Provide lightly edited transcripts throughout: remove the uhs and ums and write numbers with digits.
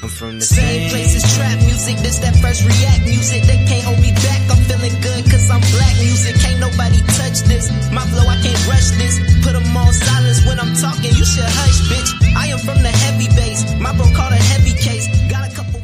I'm from the same place as trap music. This that fresh react music. They can't hold me back. I'm feeling good cause I'm black music. Can't nobody touch this. My flow, I can't rush this. Put them on silence when I'm talking. You should hush, bitch. I am from the heavy base. My bro called a heavy case. Got a couple.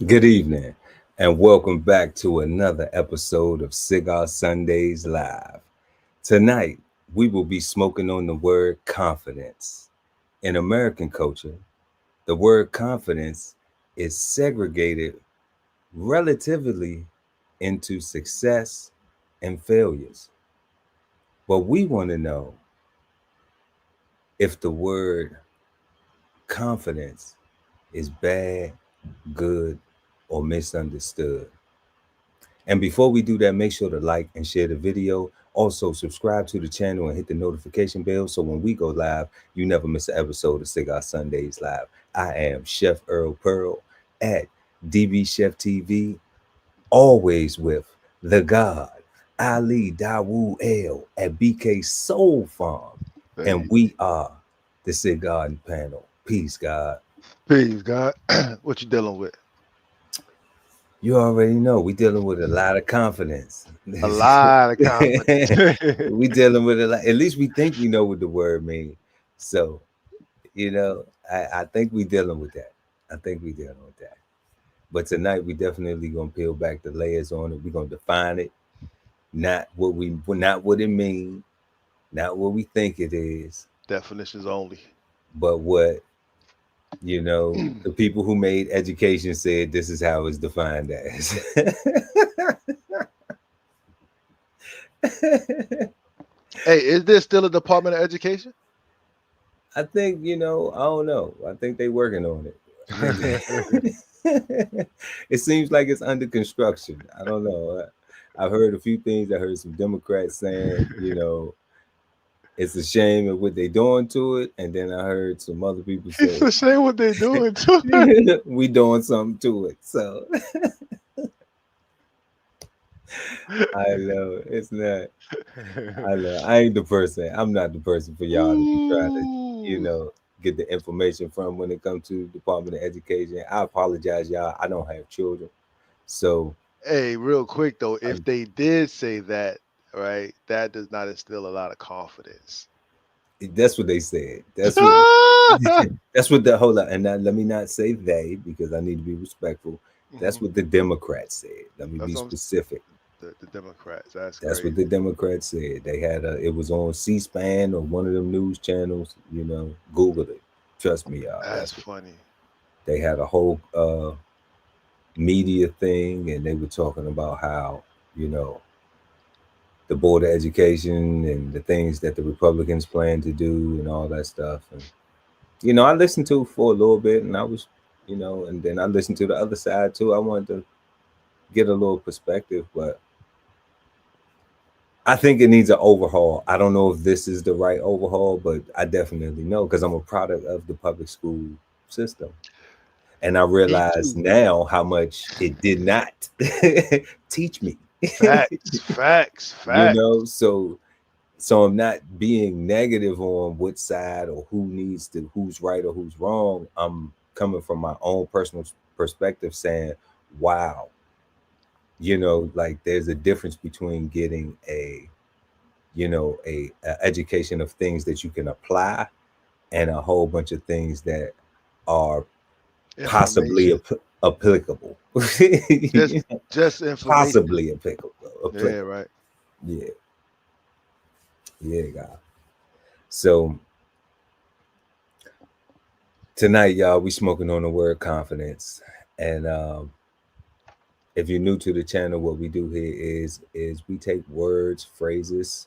Good evening, and welcome back to another episode of Cigar Sundays Live. Tonight, we will be smoking on the word confidence. In American culture, the word confidence is segregated relatively into success and failures. But we want to know if the word confidence is bad, good, or misunderstood. And before we do that, make sure to like and share the video. Also, subscribe to the channel and hit the notification bell so when we go live, you never miss an episode of Cigar Sundays Live. I am Chef Earl Pearl at DBCHEFTV, always with the God, Ali Dawood L at BK Soul Farm. And we are the Cigarden Panel. Peace, God. Peace, God. What you dealing with? You already know we dealing with a lot of confidence. A lot of confidence. We dealing with a lot. At least we think we know what the word means. So, I think we dealing with that. But tonight we definitely gonna peel back the layers on it. We're gonna define it, not what it means, not what we think it is. Definitions only. But what the people who made education said this is how it's defined as. Hey, is there still a Department of Education? I think, I don't know. I think they're working on it. It seems like it's under construction. I don't know. I've heard a few things. I heard some Democrats saying, it's a shame of what they're doing to it. And then I heard some other people say, it's a shame what they're doing to it. We doing something to it. So I know it's not. I know I ain't the person. I'm not the person for y'all to be trying to, get the information from when it comes to Department of Education. I apologize, y'all. I don't have children. So hey, real quick though, if they did say that, right, that does not instill a lot of confidence. That's what they said. That's what that's what the whole lot. And now, let me not say they, because I need to be respectful. That's what the Democrats said. Let me be specific. The Democrats. That's what the Democrats said. They had it was on C-SPAN or one of them news channels. Google it. Trust me, y'all. That's funny. They had a whole media thing, and they were talking about how the Board of Education and the things that the Republicans plan to do and all that stuff. And I listened to it for a little bit, and I was and then I listened to the other side too. I wanted to get a little perspective, but I think it needs an overhaul. I don't know if this is the right overhaul, but I definitely know because I'm a product of the public school system. And I realize now how much it did not teach me. Facts. So I'm not being negative on what side or who's right or who's wrong. I'm coming from my own personal perspective saying, wow, like there's a difference between getting a education of things that you can apply and a whole bunch of things that are possibly applicable. just possibly applicable. Yeah, right. Yeah, God. So tonight, y'all, we smoking on the word confidence. And if you're new to the channel, what we do here is we take words, phrases,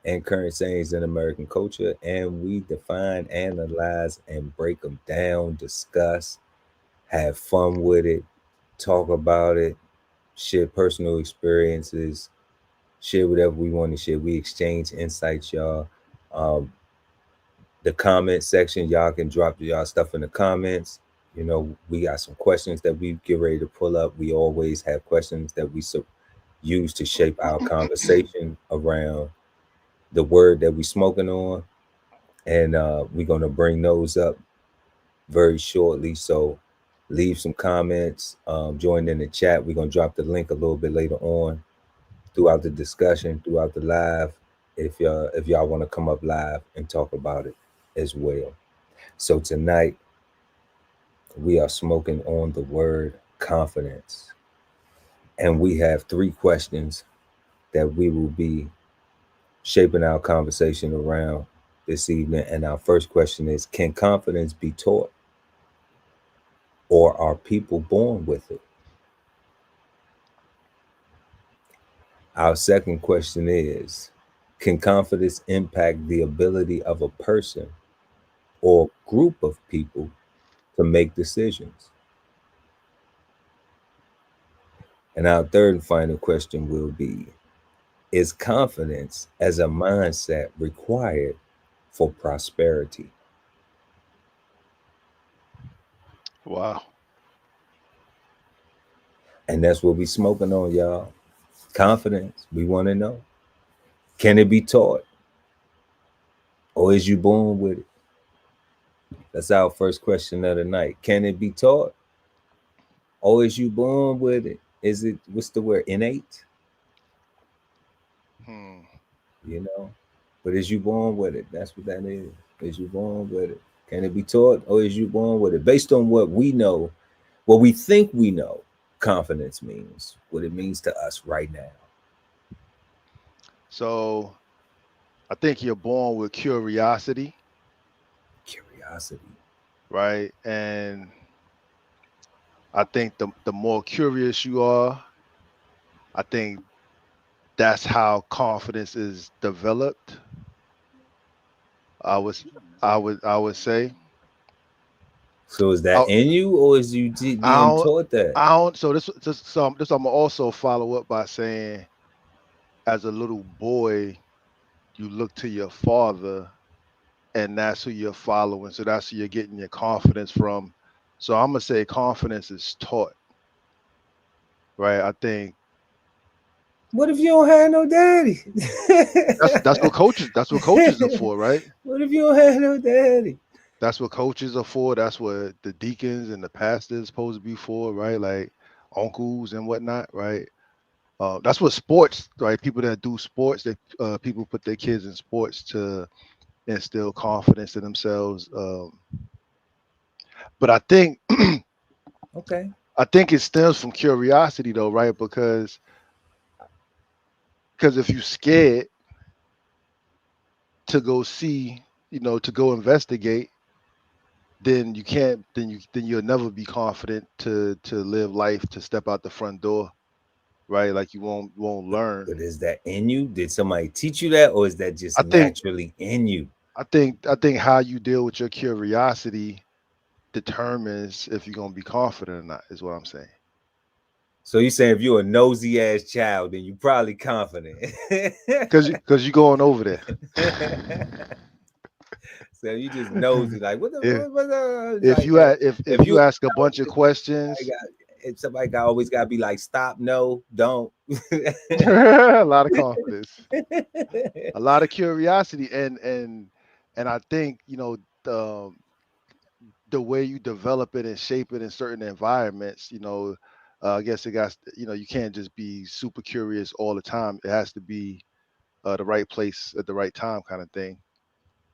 and current sayings in American culture, and we define, analyze, and break them down, discuss, have fun with it, talk about it, share personal experiences, share whatever we want to share. We exchange insights, y'all. the comment section. Y'all can drop y'all stuff in the comments. You know, we got some questions that we get ready to pull up. We always have questions that we use to shape our conversation around the word that we smoking on, and we're gonna bring those up very shortly. So leave some comments, join in the chat. We're gonna drop the link a little bit later on throughout the discussion, throughout the live. If y'all want to come up live and talk about it as well. So tonight we are smoking on the word confidence, and we have three questions that we will be shaping our conversation around this evening. And our first question is, can confidence be taught, or are people born with it? Our second question is, can confidence impact the ability of a person or group of people to make decisions? And our third and final question will be, is confidence as a mindset required for prosperity? Wow. And that's what we smoking on, y'all. Confidence. We want to know. Can it be taught? Or is you born with it? That's our first question of the night. Can it be taught? Or is you born with it? Is it, what's the word? Innate? Hmm. You know? But is you born with it? That's what that is. Is you born with it? Can it be taught? Or is you born with it? Based on what we know, what we think we know, confidence means, what it means to us right now. So I think you're born with curiosity, Curiosity. right? And I think the more curious you are, I think that's how confidence is developed. I was I would say. So is that I, in you, or is you I being don't taught that? I don't so this I'm gonna also follow up by saying, as a little boy, you look to your father, and that's who you're following. So that's who you're getting your confidence from. So I'm gonna say confidence is taught, right? I think What if you don't have no daddy? that's what coaches are for, right? What if you don't have no daddy? That's what coaches are for. That's what the deacons and the pastors supposed to be for, right? Like uncles and whatnot, right? That's what sports, right? People that do sports, that people put their kids in sports to instill confidence in themselves. But I think Okay. I think it stems from curiosity, though, right? Because if you're scared to go see, to go investigate, then you can't. Then you'll never be confident to live life, to step out the front door, right? Like you won't learn. But is that in you? Did somebody teach you that, or is that just I think naturally in you? I think how you deal with your curiosity determines if you're gonna be confident or not. Is what I'm saying. So you saying if you're a nosy ass child, then you probably confident. Because you're going over there. So you just nosy, like what the if if like you if if you you ask a bunch of somebody questions, got, if somebody got always gotta be like, stop, no, don't. a lot of confidence, a lot of curiosity, and I think the way you develop it and shape it in certain environments, I guess it got, you can't just be super curious all the time. It has to be the right place at the right time, kind of thing.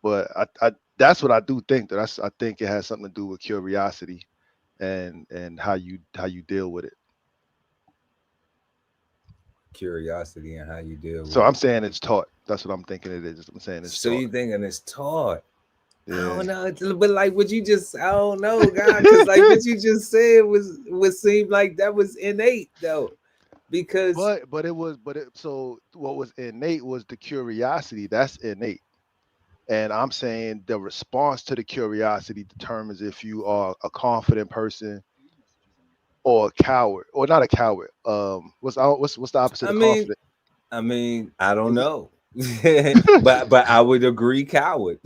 But I that's what I do think. I think it has something to do with curiosity and how you deal with it. Curiosity and how you deal So with I'm it. saying it's taught. That's what I'm thinking it is. I'm saying it's So taught. you thinking it's taught? I Yeah. don't know, but like what you just, I don't know, God, because like what you just said was would seem like that was innate though, because So what was innate was the curiosity. That's innate. And I'm saying the response to the curiosity determines if you are a confident person or a coward, or not a coward. What's the opposite I of mean, confident? I don't Is it know. but I would agree coward.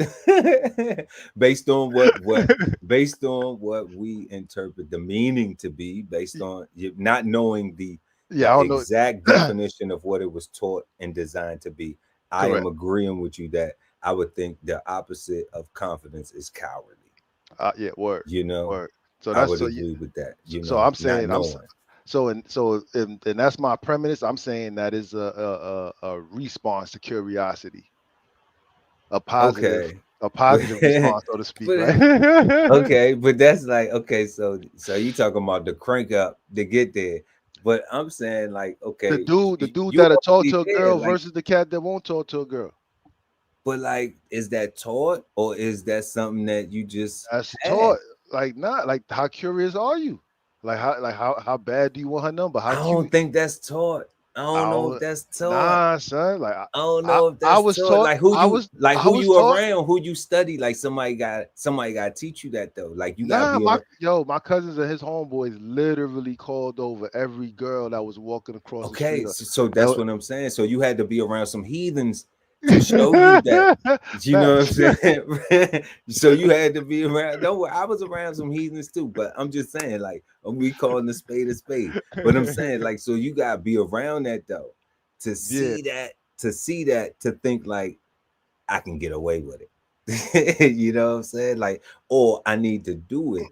based on what we interpret the meaning to be, based on not knowing the Yeah, I don't know. exact definition of what it was taught and designed to be. I am Correct. agreeing with you that I would think the opposite of confidence is cowardly. Yeah, word, You know, word. So I that's would so. agree with that. You So know, I'm not saying knowing. and that's my premise. I'm saying that is a response to curiosity, a positive Okay. a But, positive response, so to speak, but right? okay, but that's like okay, so you talking about the crank up to get there. But I'm saying like, the okay, dude, the you, dude you that'll talk already to a there. girl Like, versus the cat that won't talk to a girl. but like, is that taught or is that something that you just That's have? taught. Like not like how curious are you? Like how bad do you want her number? How I don't cute? think that's taught. I I don't know if don't, that's taught. nah, son. Like I don't I, know if I that's was taught. taught. Like who you like I who was you taught. around, who you study. Like somebody got to teach you that though. Like you got to Nah, be around. my cousins and his homeboys literally called over every girl that was walking across the street. Okay, so that's Uh, what I'm saying. So you had to be around some heathens to show you that. You know what I'm Facts. saying? So you had to be around. Don't worry, I was around some heathens too, but I'm just saying, like, we calling a spade a spade. But I'm saying, like, so you gotta be around that though to Yeah, see that, to think like I can get away with it. You know what I'm saying? Like, or I need to do it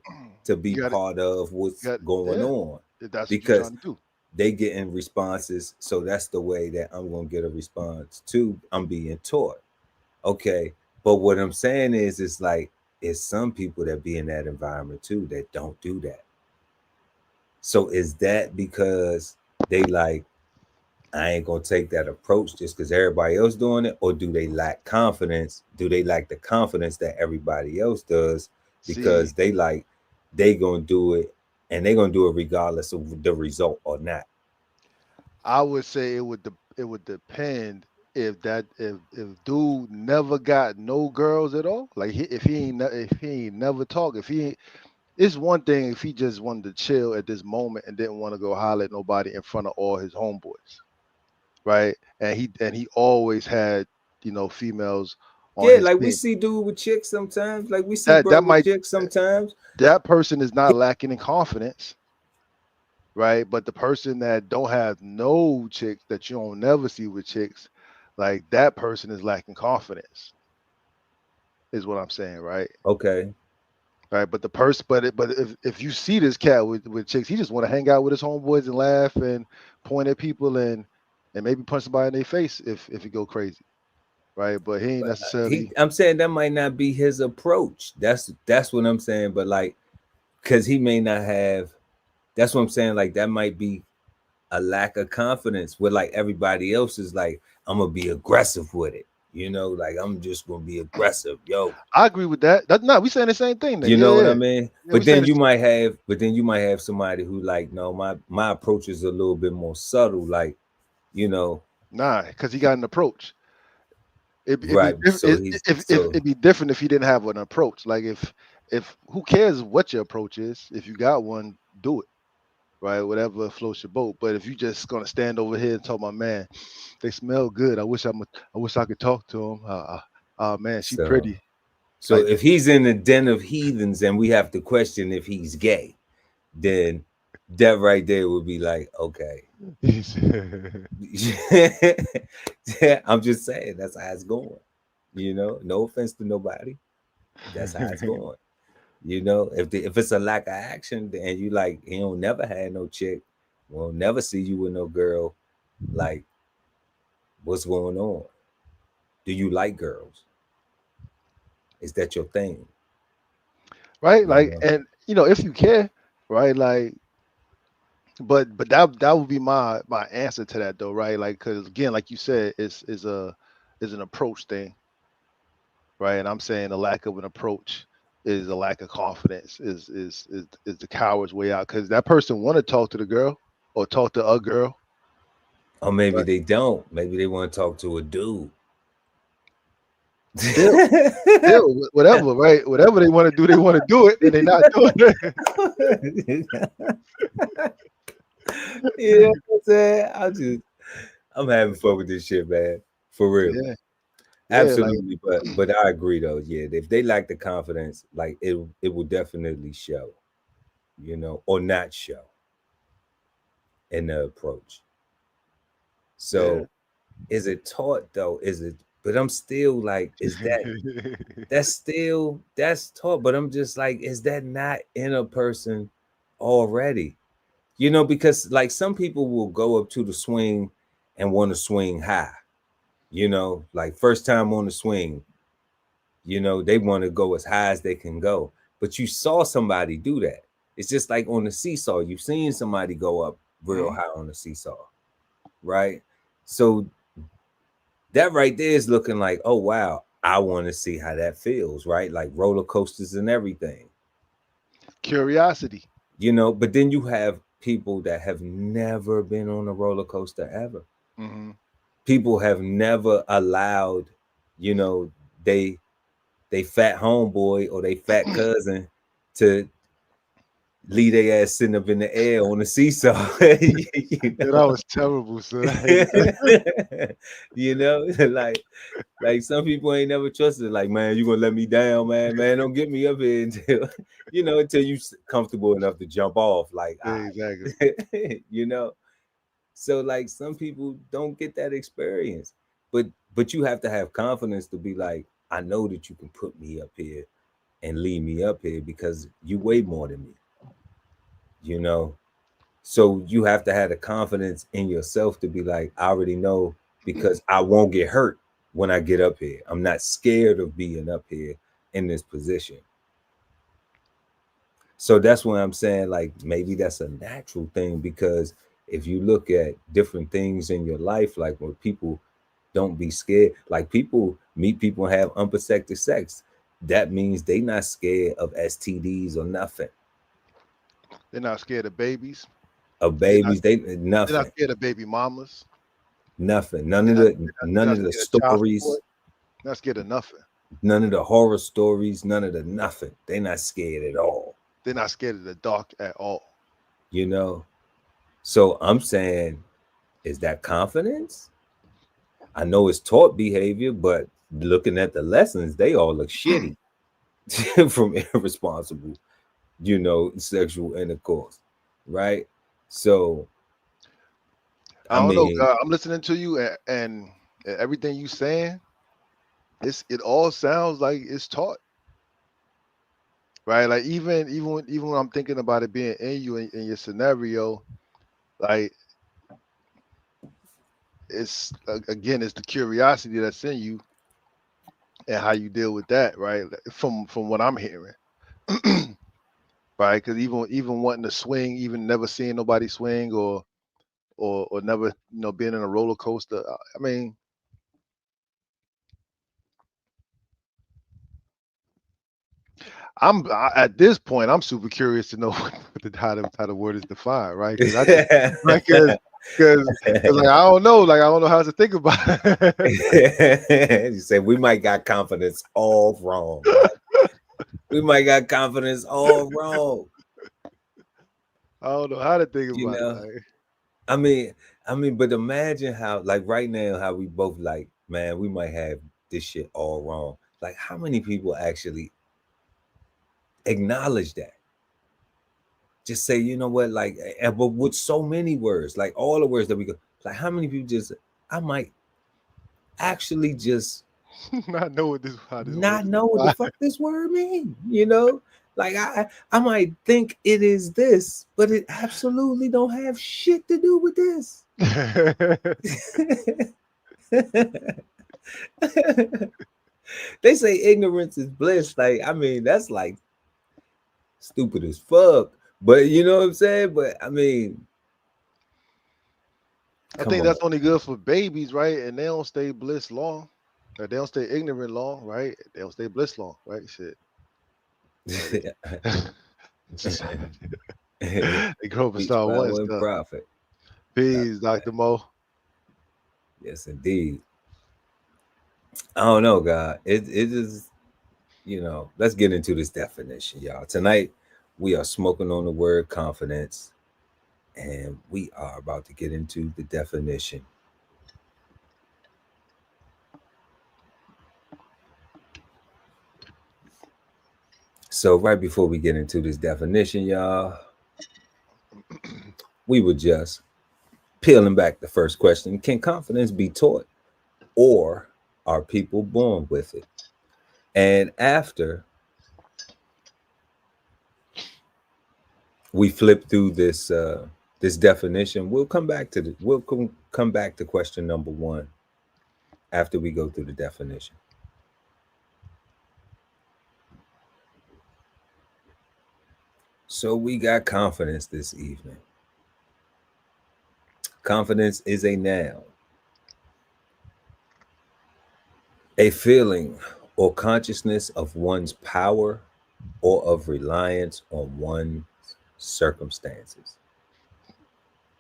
to you be got it. part of what's going Yeah. on If that's what you're because trying to do. they getting responses, so that's the way that I'm gonna get a response too. I'm being taught. Okay. But what I'm saying is it's like it's some people that be in that environment too that don't do that. So is that because they like I ain't gonna take that approach just because everybody else doing it, or do they lack confidence? Do they lack the confidence that everybody else does See, because they like they gonna do it and they gonna do it regardless of the result or not? I would say it would depend if dude never got no girls at all. Like if he ain't never talk, if he ain't, it's one thing if he just wanted to chill at this moment and didn't want to go holler at nobody in front of all his homeboys, right? And he always had females on Yeah, his like we team. see dude with chicks sometimes, like we see That bro with might chicks sometimes. that person is not lacking in confidence, right? But the person that don't have no chicks that you don't never see with chicks, like that person is lacking confidence, is what I'm saying, right? Okay. Right. But the person, but if you see this cat with chicks, he just want to hang out with his homeboys and laugh and point at people and maybe punch somebody in their face if he go crazy, right? But he ain't But necessarily. I'm saying that might not be his approach. That's what I'm saying. But like, cause he may not have. That's what I'm saying. Like that might be a lack of confidence where like everybody else is like, I'm gonna be aggressive with it. You know, like I'm just gonna be aggressive, yo. I agree with that. No, we saying the same thing then. You Yeah, know what yeah, I mean? yeah. We saying this. But then you might have somebody who like, no, my approach is a little bit more subtle. Like, you know, Nah, because he got an approach. It'd be right? So he's if so it'd be different if he didn't have an approach. Like if who cares what your approach is? If you got one, do it. Right, whatever floats your boat. But if you just gonna stand over here and talk, my man, they smell good. I wish I could talk to them. Man, she so pretty. so Like if he's in a den of heathens and we have to question if he's gay, then that right there would be like, okay. Yeah, I'm just saying that's how it's going. You know, no offense to nobody. That's how it's going. You know, if it's a lack of action and you like he don't never had no chick, will never see you with no girl, like what's going on? Do you like girls? Is that your thing? right, You like, know? and if you care, right, like, but that would be my answer to that though, right? Like, because again, like you said, is an approach thing, right? And I'm saying the lack of an approach is a lack of confidence, is the coward's way out because that person want to talk to the girl or talk to a girl. Or maybe Right. they don't. Maybe they want to talk to a dude. Still, whatever, right? Whatever they want to do, they want to do it, and they're not doing it. You know what I'm saying? I'm having fun with this shit, man. For real. Yeah, yeah, like Absolutely. But I agree though. Yeah. If they lack the confidence, like it will definitely show, or not show in the approach. yeah. So is it taught though? Is it, but I'm still like, that's taught, but I'm just like, is that not in a person already? Because like some people will go up to the swing and want to swing high, like first time on the swing, they want to go as high as they can go. But you saw somebody do that. It's just like on the seesaw, you've seen somebody go up real Mhm. high on the seesaw, right? So that right there is looking like, oh wow, I want to see how that feels, right? Like roller coasters and everything, Curiosity. but then you have people that have never been on a roller coaster ever. Hmm. People have never allowed, you know, they fat homeboy or they fat cousin to leave their ass sitting up in the air on the seesaw. you Yeah, know, that was terrible, son. I hated that. like some people ain't never trusted. Like, man, you gonna let me down, man? Man, don't get me up here until until you comfortable enough to jump off. Like, Yeah, exactly. you know. So like some people don't get that experience, but you have to have confidence to be like, I know that you can put me up here and leave me up here because you weigh more than me, you know. So you have to have the confidence in yourself to be like, I already know because I won't get hurt when I get up here. I'm not scared of being up here in this position. So that's what I'm saying, like maybe that's a natural thing because if you look at different things in your life, like when people don't be scared, like people meet people and have unprotected sex, that means they not scared of STDs or nothing. They're not scared of babies. Of They're not. babies, they They're not nothing. scared of baby mamas. Nothing. None They're of not. the They're none not of the scared of child stories, support. They're not scared of nothing. none of the horror stories, none of the nothing. They're not scared at all, They're not scared of the dark at all. you know? So I'm saying, is that confidence? I know it's taught behavior, but looking at the lessons, they all look shitty from irresponsible, sexual intercourse, right? So, I I don't know. mean, I'm listening to you, and everything you saying. It all sounds like it's taught, right? Like even when I'm thinking about it being in you in your scenario, like it's again it's the curiosity that's in you and how you deal with that, right? From what I'm hearing, right? Because even wanting to swing, even never seeing nobody swing or never being in a roller coaster. I mean, at this point I'm super curious to know how the word is defined, right? Because I just right because like I don't know how to think about it. you say we might got confidence all wrong, right? We might got confidence all wrong. I don't know how to think You about it. know, Like, I mean, but imagine how, like right now, how we both like, man, we might have this shit all wrong. Like, how many people actually acknowledge that? Just say, you know what, like, but with so many words, like all the words that we go, like, how many people just, I might actually just not know how this word not is know what the defined. fuck this word mean, Like I might think it is this, but it absolutely don't have shit to do with this. They say ignorance is bliss. Like, I mean, that's like stupid as fuck. But you know what I'm saying? But I mean, I come think on. that's only good for babies, right? And they don't stay bliss long. Or they don't stay ignorant long, right? They don't stay bliss long, right? Shit. Right. They grow up and Each start by wanting one stuff. prophet. Peace, Dr. Mo. Yes, indeed. I don't know, God. It is, let's get into this definition, y'all. Tonight, we are smoking on the word confidence, and we are about to get into the definition. So right before we get into this definition, y'all, we were just peeling back the first question. Can confidence be taught, or are people born with it? And after we flip through this definition, we'll come back to come back to question number one after we go through the definition. So we got confidence this evening. Confidence is a noun, a feeling or consciousness of one's power or of reliance on one's circumstances.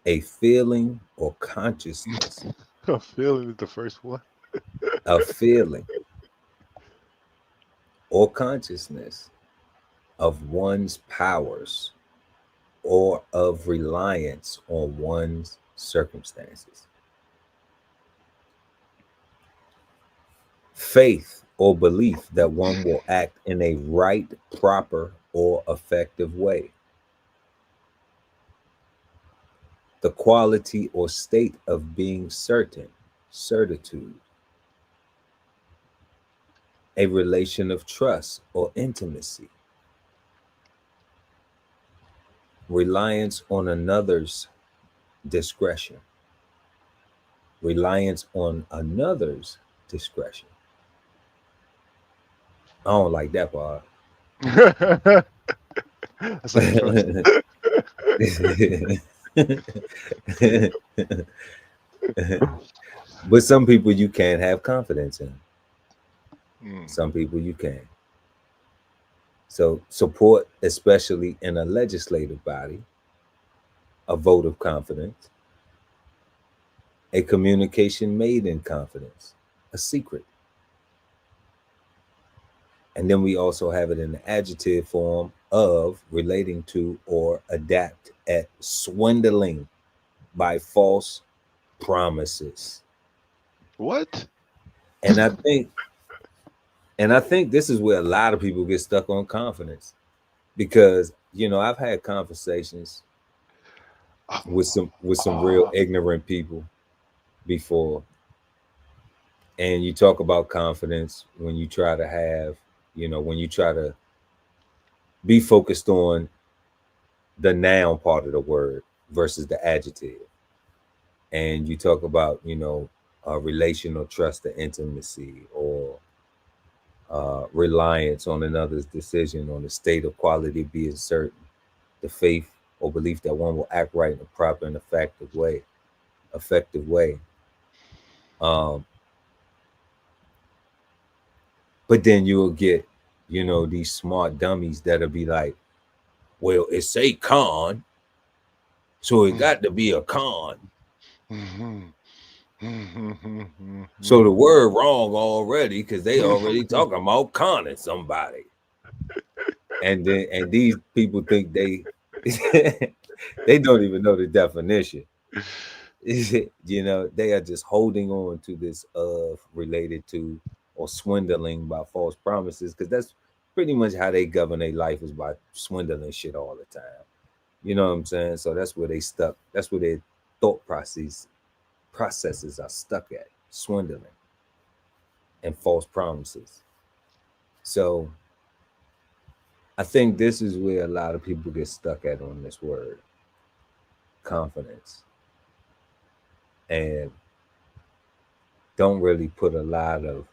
A feeling or consciousness. A feeling is the first one. A feeling or consciousness of one's powers or of reliance on one's circumstances. Faith or belief that one will act in a right, proper, or effective way. The quality or state of being certain, certitude. A relation of trust or intimacy. Reliance on another's discretion. Reliance on another's discretion. I don't like that part. That's like But some people you can't have confidence in. Mm. Some people you can. So support, especially in a legislative body, a vote of confidence, a communication made in confidence, a secret. And then we also have it in the adjective form of relating to or adapt at swindling by false promises. What? And I think this is where a lot of people get stuck on confidence, because I've had conversations with some real ignorant people before, and you talk about confidence when you try to have, when you try to be focused on the noun part of the word versus the adjective, and you talk about relational trust or intimacy, or reliance on another's decision, on the state of quality being certain, the faith or belief that one will act right in a proper and effective way. But then you'll get, these smart dummies that'll be like, well, it's a con, so it got to be a con. So the word wrong already, because they already talking about conning somebody. And these people think they they don't even know the definition. They are just holding on to this of related to or swindling by false promises, because that's pretty much how they govern their life, is by swindling shit all the time. You know what I'm saying? So that's where they stuck. That's where their thought processes are stuck at, swindling and false promises. So I think this is where a lot of people get stuck at on this word, confidence, and don't really put a lot of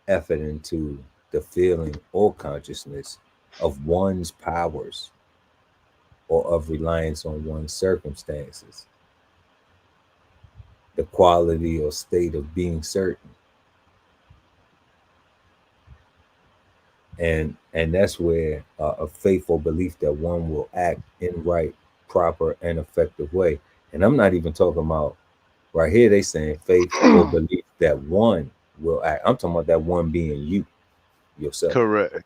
effort into the feeling or consciousness of one's powers or of reliance on one's circumstances, the quality or state of being certain. And that's where a faithful belief that one will act in right, proper, and effective way. And I'm not even talking about, right here they saying faith or belief that one will act. I'm talking about that one being you, yourself. Correct.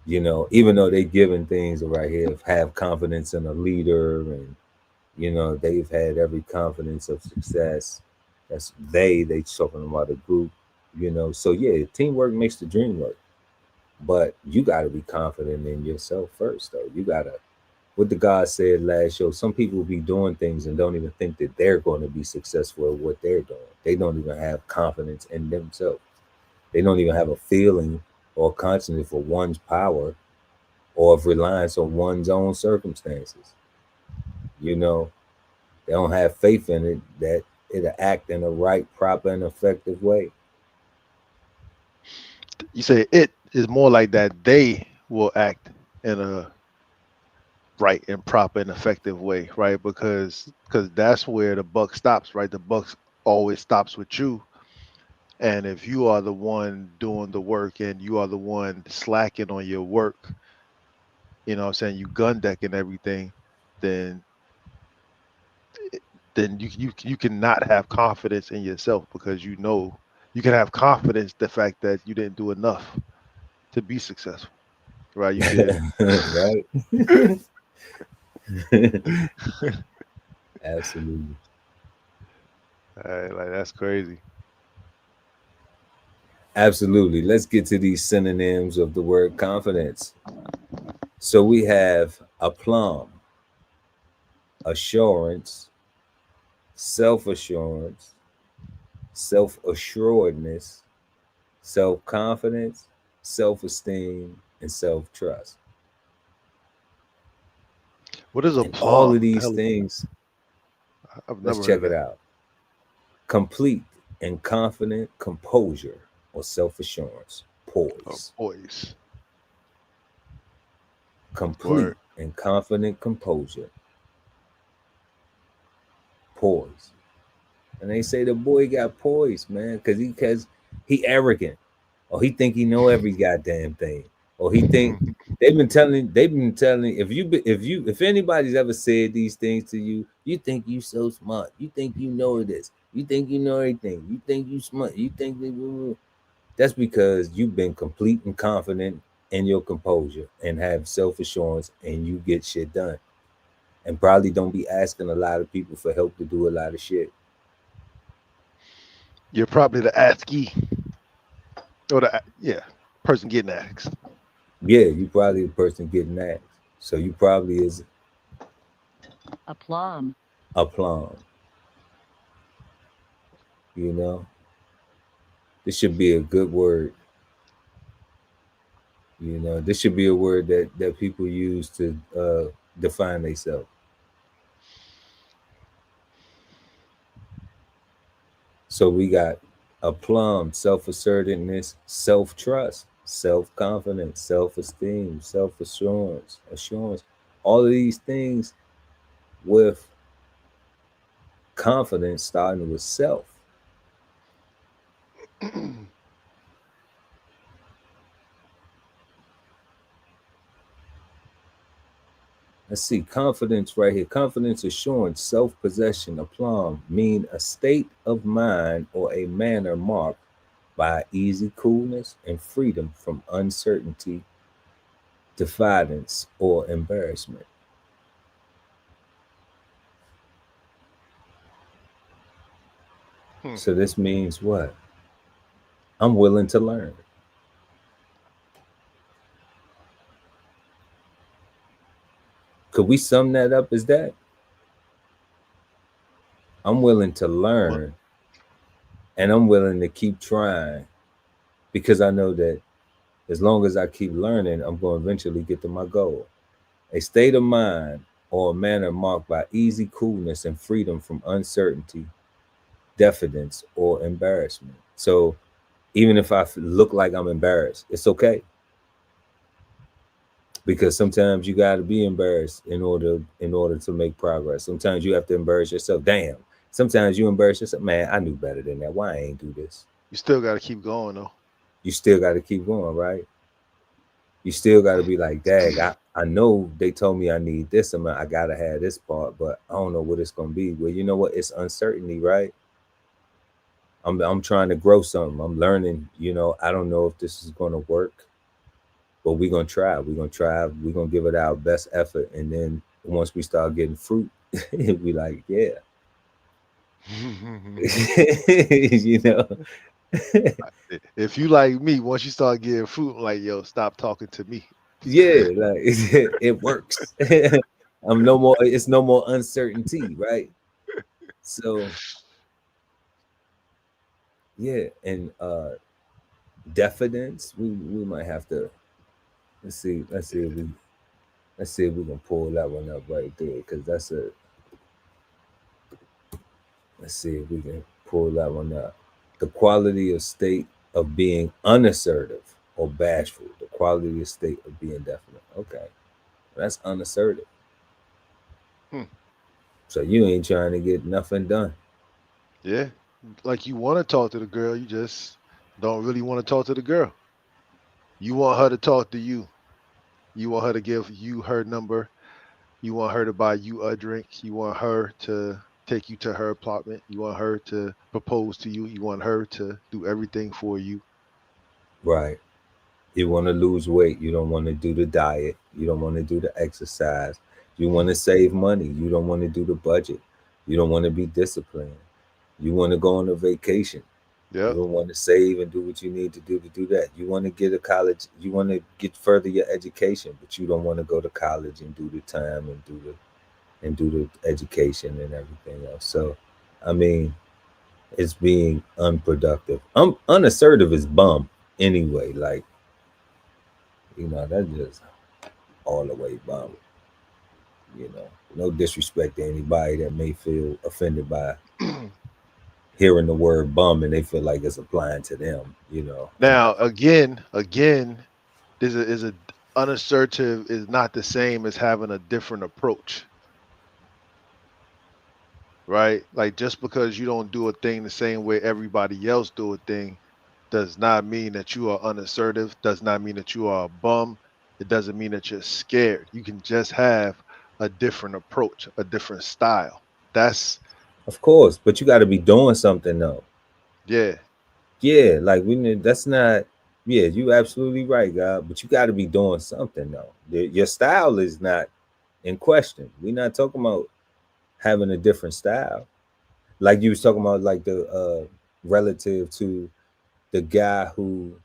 Even though they giving things right here, have confidence in a leader, and they've had every confidence of success. That's they talking about a group. you know. So yeah, teamwork makes the dream work, but you got to be confident in yourself first, though. You gotta, what the God said last show. Some people be doing things and don't even think that they're going to be successful at what they're doing. They don't even have confidence in themselves. They don't even have a feeling or consciousness for one's power or of reliance on one's own circumstances. You know, they don't have faith in it that it'll act in a right, proper, and effective way. You say it is more like that they will act in a right and proper and effective way, right? Because that's where the buck stops, right? The buck always stops with you. And if you are the one doing the work and you are the one slacking on your work, you know what I'm saying, you gun decking everything, then then you cannot have confidence in yourself because you know you can have confidence the fact that you didn't do enough to be successful, right? You could Right? Absolutely. like that's crazy. Absolutely. Let's get to these synonyms of the word confidence. So we have aplomb, assurance, self assurance, self assuredness, self confidence, self esteem, and self trust. What is a And all plum? of What the these hell is that? things, I've let's never heard check of it that. out. Complete and confident composure or self assurance, Oh, poise. boys. Complete Word. and confident composure, poise. And they say the boy got poise, man, because he arrogant, or he think he know every goddamn thing, or he think they've been telling if anybody's ever said these things to you, you think you so smart, you think you know this, you think you know everything, you think you smart, you think that's because you've been complete and confident in your composure and have self assurance and you get shit done, and probably don't be asking a lot of people for help to do a lot of shit. You're probably the ASCII or the yeah person getting asked. Yeah, you probably the person getting asked. So you probably is Aplomb. aplomb. You know, this should be a good word. You know, this should be a word that people use to define themselves. So we got aplomb, self-assertiveness, self-trust, self-confidence, self-esteem, self-assurance, assurance. All of these things with confidence starting with self. Let's see, confidence right here. Confidence, assurance, self possession, aplomb mean a state of mind or a manner marked by easy coolness and freedom from uncertainty, diffidence, or embarrassment. Hmm. So this means what? I'm willing to learn. Could we sum that up as that? I'm willing to Well, learn and I'm willing to keep trying because I know that as long as I keep learning, I'm going to eventually get to my goal. A state of mind or a manner marked by easy coolness and freedom from uncertainty, diffidence, or embarrassment. So even if I look like I'm embarrassed, it's okay because sometimes you got to be embarrassed in order to make progress. Sometimes you have to embarrass yourself. Damn. Sometimes you embarrass yourself. Man, I knew better than that. Why I ain't do this? you still got to keep going though. You still got to keep going, right? You still got to be like, dag, I know they told me I need this amount. I got to have this part, but I don't know what it's going to be. Well, you know what? It's uncertainty, right? I'm trying to grow something. I'm learning, I don't know if this is going to work, but we're going to try. We're going to try. We're going to give it our best effort. And then once we start getting fruit, we like, yeah. you know, If you like me, once you start getting fruit, I'm like, yo, stop talking to me. Yeah, like it works. I'm no more. It's no more uncertainty, right? So yeah, and diffidence. We might have to let's see if we can pull that one up right there because that's a let's see if we can pull that one up. The quality of state of being unassertive or bashful. The quality of state of being definite. Okay, that's unassertive. Hmm. So you ain't trying to get nothing done. Yeah. Like you want to talk to the girl, you just don't really want to talk to the girl. You want her to talk to you. You want her to give you her number. You want her to buy you a drink. You want her to take you to her apartment. You want her to propose to you. You want her to do everything for you. Right. You want to lose weight. You don't want to do the diet. You don't want to do the exercise. You want to save money. You don't want to do the budget. You don't want to be disciplined. You want to go on a vacation. You Yep. don't want to save and do what you need to do that. You want to get a college. You want to get further your education, but you don't want to go to college and do the time and do the education and everything else. So, I mean, it's being unproductive. Unassertive is bum anyway. Like that's just all the way bum. No disrespect to anybody that may feel offended by hearing the word bum and they feel like it's applying to them. Now, again, is a unassertive is not the same as having a different approach, right? Like just because you don't do a thing the same way everybody else do a thing does not mean that you are unassertive, does not mean that you are a bum. It doesn't mean that you're scared. You can just have a different approach, a different style. That's Of course, but you got to be doing something though. yeah, Yeah, like we need. That's not. Yeah, you absolutely right, God. But you got to be doing something though. Your style is not in question. We're not talking about having a different style. Like you was talking about, like the relative to the guy who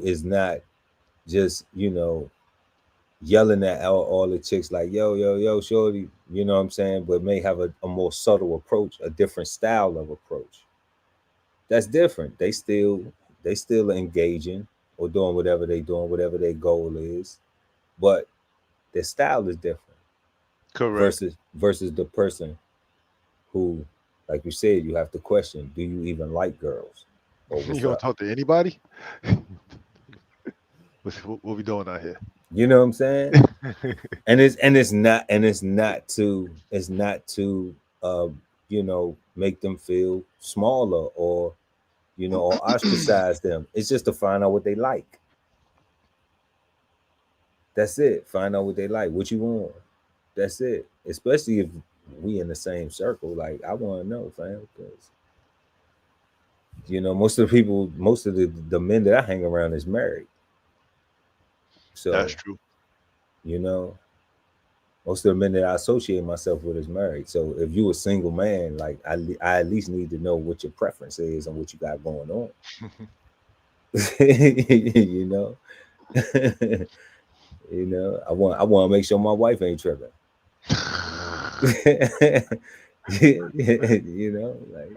is not just yelling at all the chicks like yo shorty, you know what I'm saying, but may have a more subtle approach, a different style of approach. That's different. They still engaging or doing whatever they doing, whatever their goal is, but their style is different correct. versus the person who, like you said, you have to question: do you even like girls, or You what's don't up? talk to anybody? What we doing out here? You know what I'm saying? And it's not to make them feel smaller or ostracize them. It's just to find out what they like. That's it. Find out what they like, what you want. That's it. Especially if we in the same circle. Like, I want to know, fam, because most of the men that I hang around is married. That's So true. you know, most of the men that I associate myself with is married. So if you a single man, like I at least need to know what your preference is and what you got going on. you know, I want to make sure my wife ain't tripping. Like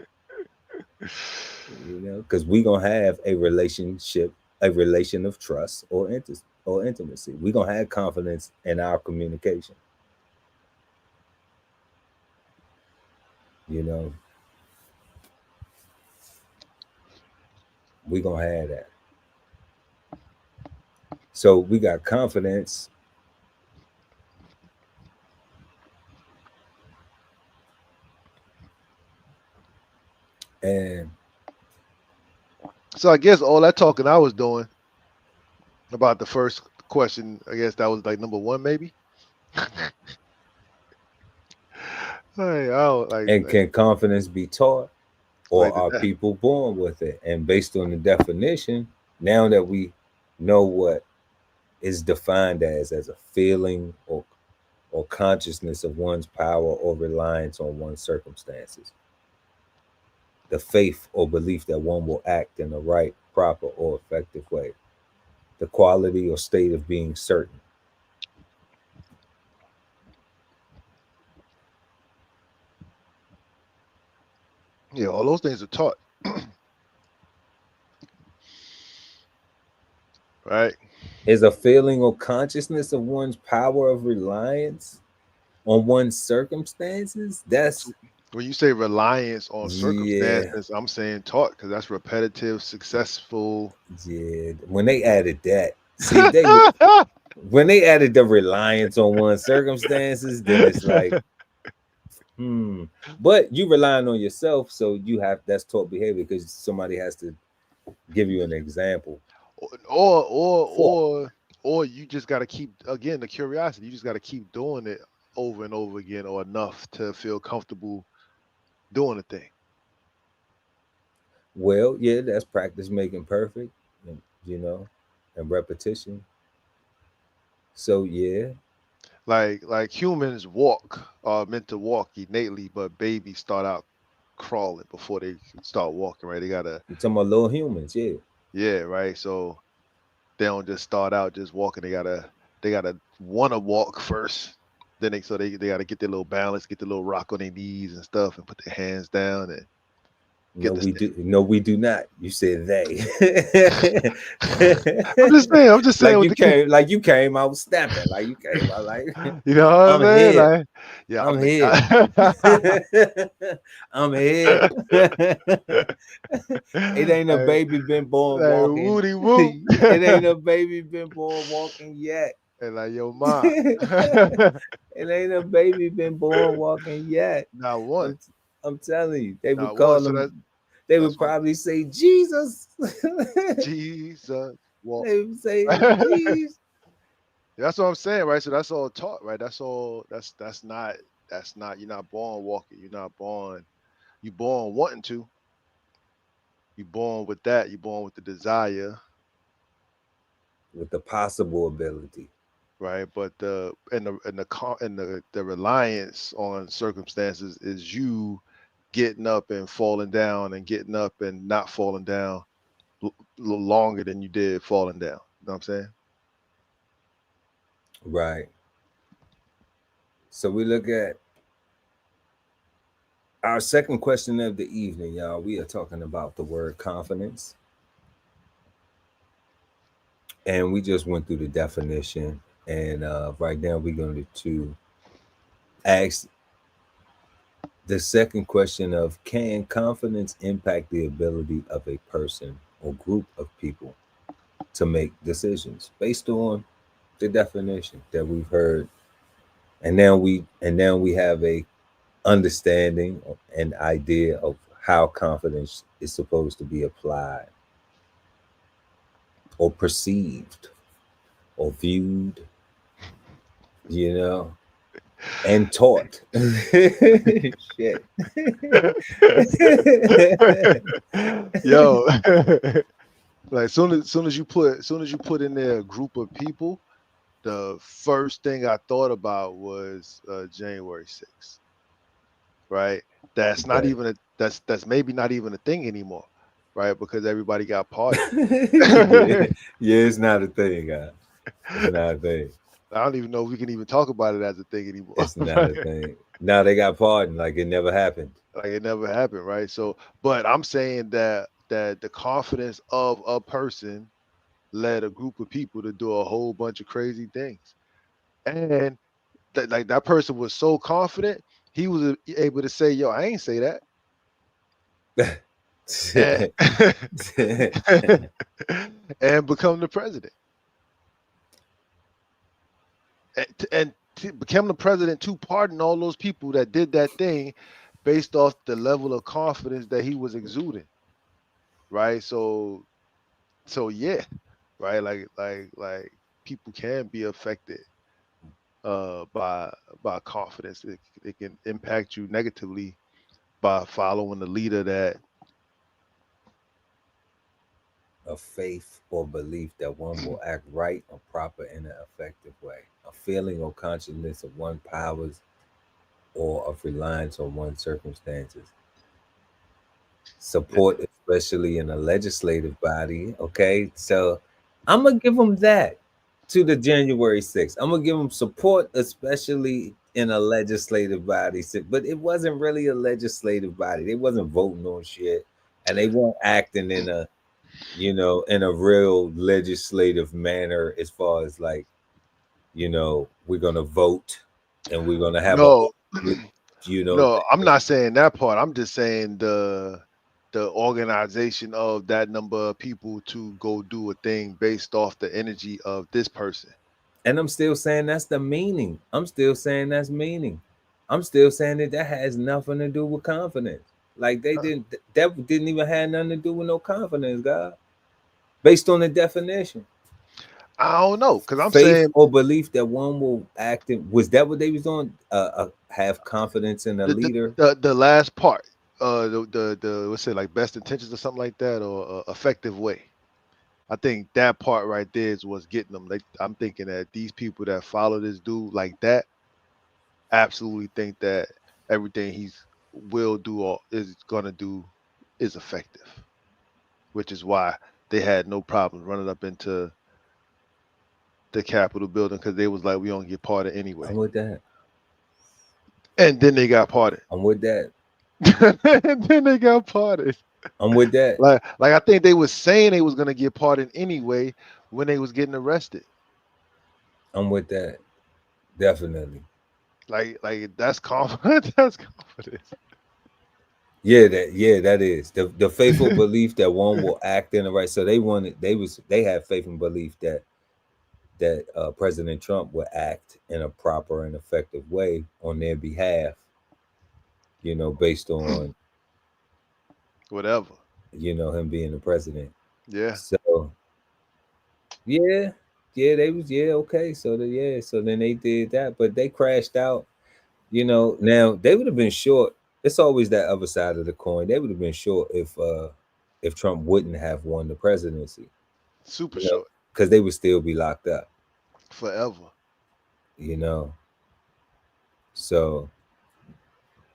because we gonna have a relationship, a relation of trust or intimacy. We gonna have confidence in our communication. You know, we gonna have that. So we got confidence, and So I guess all that talking I was doing about the first question, I guess that was like number one, maybe. Like, oh, can confidence be taught, or like are that. people born with it? And based on the definition, now that we know what is defined as a feeling or consciousness of one's power or reliance on one's circumstances. the faith or belief that one will act in the right, proper, or effective way, the quality or state of being certain. Yeah, all those things are taught, right? Is a feeling or consciousness of one's power of reliance on one's circumstances. That's, So when you say reliance on yeah, circumstances, I'm saying taught because that's repetitive, successful. yeah. When they added that, see, they would, when they added the reliance on one's circumstances, then it's like, hmm. But you relying on yourself, so you have, that's taught behavior because somebody has to give you an example. or or For or or you just got to keep, again, the curiosity. You just got to keep doing it over and over again, or enough to feel comfortable doing the thing. well, yeah, that's practice making perfect, and, and repetition. So yeah, Like humans walk, are meant to walk innately, but babies start out crawling before they start walking, right? They gotta, you talking about little humans, yeah. yeah, right. So they don't just start out just walking. They gotta want to walk first. Then they gotta get their little balance, get the little rock on their knees and stuff, and put their hands down and No, get the we stick. do. No, we do not. You said they. I'm just saying like with you the kid. came, like you came out stepping, like you came out like You know what I'm I'm saying? here, Like, yeah, I'm I'm the here, guy. I'm here. It ain't a Like, baby been born walking. Woody Woo. It ain't a baby been born walking yet. And like, yo, ma. It ain't a baby been born walking yet. Not one. I'm, I'm telling you, they would Not one. call So them. They that's would what probably say Jesus. Jesus walk. They would say Jesus. That's what I'm saying, right? So that's all taught, right? That's all. That's not. You're not born walking. You're not born. You're born wanting to. You're born with that. You're born with the desire, With the possible ability. right? But the reliance on circumstances is you getting up and falling down and getting up and not falling down little longer than you did falling down. You know what I'm saying? Right. So we look at our second question of the evening, y'all. We are talking about the word confidence. And we just went through the definition. And right now we're going to ask the second question of, can confidence impact the ability of a person or group of people to make decisions based on the definition that we've heard? And now we have a understanding, an idea of how confidence is supposed to be applied or perceived or viewed, and taught. Shit. Yo, like soon as you put in there a group of people, the first thing I thought about was January 6th, right? That's not Okay. even that's maybe not even a thing anymore, right? Because everybody got pardoned. Yeah, yeah, it's not a thing, guys. It's not a thing. I don't even know if we can even talk about it as a thing anymore. It's not a thing. Now they got pardoned like it never happened. Like it never happened, right? So, but I'm saying that the confidence of a person led a group of people to do a whole bunch of crazy things, and like that person was so confident he was able to say, "Yo, I ain't say that," and, and become the president, and to become the president to pardon all those people that did that thing based off the level of confidence that he was exuding, right? So yeah, right, like people can be affected by confidence. It can impact you negatively by following the leader that. A faith or belief that one will act right or proper in an effective way, a feeling or consciousness of one's powers or of reliance on one's circumstances. support, especially in a legislative body. Okay, so I'm gonna give them that to the January 6th. I'm gonna give them support, especially in a legislative body. But it wasn't really a legislative body. They wasn't voting on shit, and they weren't acting in a, in a real legislative manner as far as like, we're gonna vote and we're gonna have a, No, no, thing. I'm not saying that part. I'm just saying the organization of that number of people to go do a thing based off the energy of this person. And I'm still saying that's the meaning. I'm still saying that's meaning. I'm still saying that has nothing to do with confidence. Like that didn't even have nothing to do with no confidence, God. Based on the definition, I don't know, because I'm faith saying or belief that one will act in. Was that what they was on? Have confidence in a the the, leader. the last part, the what's it, like, best intentions or something like that, or effective way. I think that part right there is what's getting them. Like, I'm thinking that these people that follow this dude like that absolutely think that everything he's will do or is gonna do is effective, which is why they had no problem running up into the Capitol building, because they was like, we don't get parted I'm anyway, with that. and then they got parted. I'm with that. And then they got parted. I'm with that. Like I think they was saying they was gonna get pardoned anyway when they was getting arrested. I'm with that. Definitely. Like that's confidence. That's confidence. That is the faithful belief that one will act in the right. So they had faith and belief that President Trump would act in a proper and effective way on their behalf, based on Whatever. him being the president. Yeah. So yeah, they was okay. So then they did that, but they crashed out. Now they would have been short. It's always that other side of the coin. They would have been short if Trump wouldn't have won the presidency, Super short. because they would still be locked up. Forever. You know, so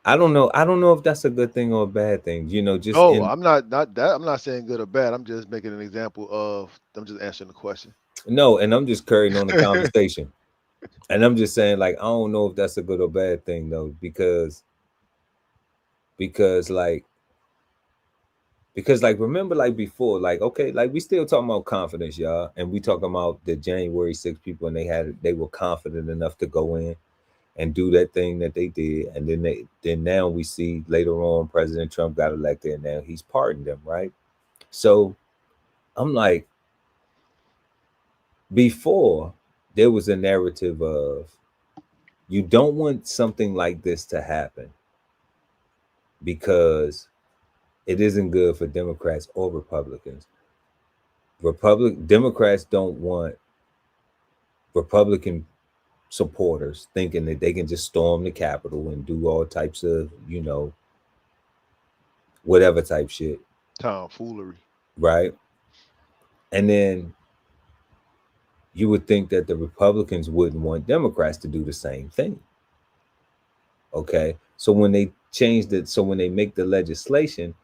I don't know. I don't know if that's a good thing or a bad thing. Just No, in I'm not that. I'm not saying good or bad. I'm just making an example of. I'm just answering the question. no, and I'm just carrying on the conversation, and I'm just saying like I don't know if that's a good or bad thing though, because like remember like before, like okay, like we still talking about confidence, y'all, and we talking about the January 6th people, and they were confident enough to go in and do that thing that they did, and then now we see later on President Trump got elected, and now he's pardoned them, right? So I'm like, before there was a narrative of you don't want something like this to happen because it isn't good for Democrats or Republicans. Democrats don't want Republican supporters thinking that they can just storm the Capitol and do all types of, whatever type shit. Tomfoolery. Right. And then you would think that the Republicans wouldn't want Democrats to do the same thing. Okay. So when they when they make the legislation,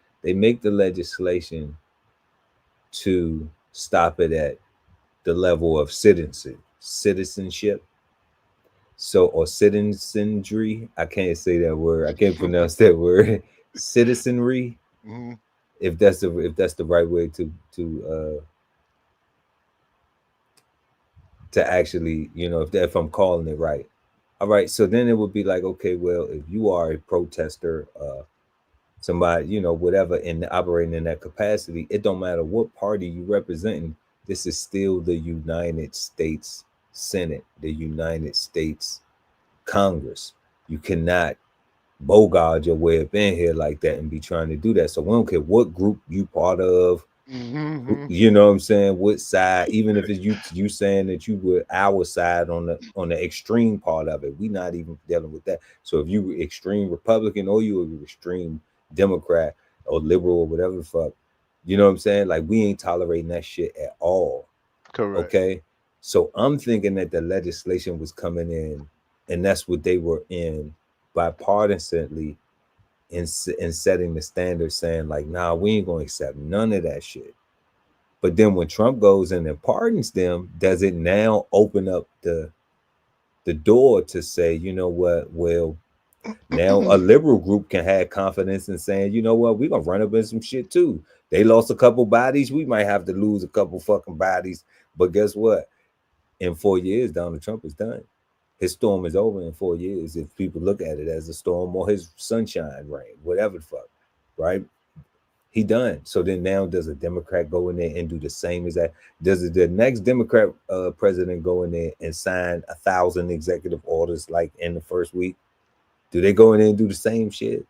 to stop it at the level of citizenship. So, or citizenry. I can't say that word. I can't pronounce that word. Citizenry. Mm-hmm. If that's the right way to actually, if I'm calling it right. All right. So then it would be like, okay, well, if you are a protester, somebody, whatever, in operating in that capacity, it don't matter what party you representing. This is still the United States Senate, the United States Congress. You cannot bogard your way up in here like that and be trying to do that. So we don't care what group you part of. Mm-hmm. You know what I'm saying? What side? Even if it's you saying that you were our side on the extreme part of it, we not even dealing with that. So if you were extreme Republican or you were extreme Democrat or liberal or whatever the fuck, you know what I'm saying? Like we ain't tolerating that shit at all. Correct. Okay. So I'm thinking that the legislation was coming in, and that's what they were in bipartisanly in setting the standard, saying like, nah, we ain't gonna accept none of that shit. But then when Trump goes in and pardons them, does it now open up the door to say, you know what, well, now a liberal group can have confidence in saying, you know what, we're gonna run up in some shit too. They lost a couple bodies, we might have to lose a couple fucking bodies. But guess what? In 4 years, Donald Trump is done. His storm is over in 4 years. If people look at it as a storm or his sunshine rain, whatever the fuck, right? He done. So then now does a Democrat go in there and do the same as that? Does the next Democrat president go in there and sign 1,000 executive orders like in the first week? Do they go in there and do the same shit?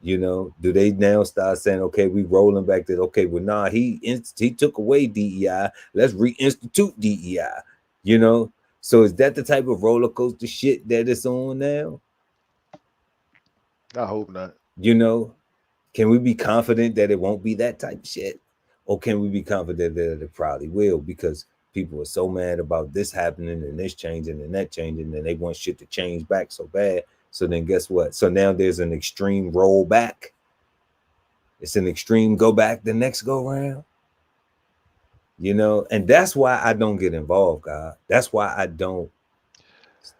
You know, do they now start saying, okay, we rolling back that, okay, well, nah, he took away DEI. Let's reinstitute DEI, you know? So is that the type of roller coaster shit that it's on now? I hope not. You know, can we be confident that it won't be that type of shit? Or can we be confident that it probably will? Because people are so mad about this happening and this changing and that changing, and they want shit to change back so bad. So then guess what? So now there's an extreme roll back. It's an extreme go back the next go round. You know, and that's why I don't get involved, God. That's why I don't.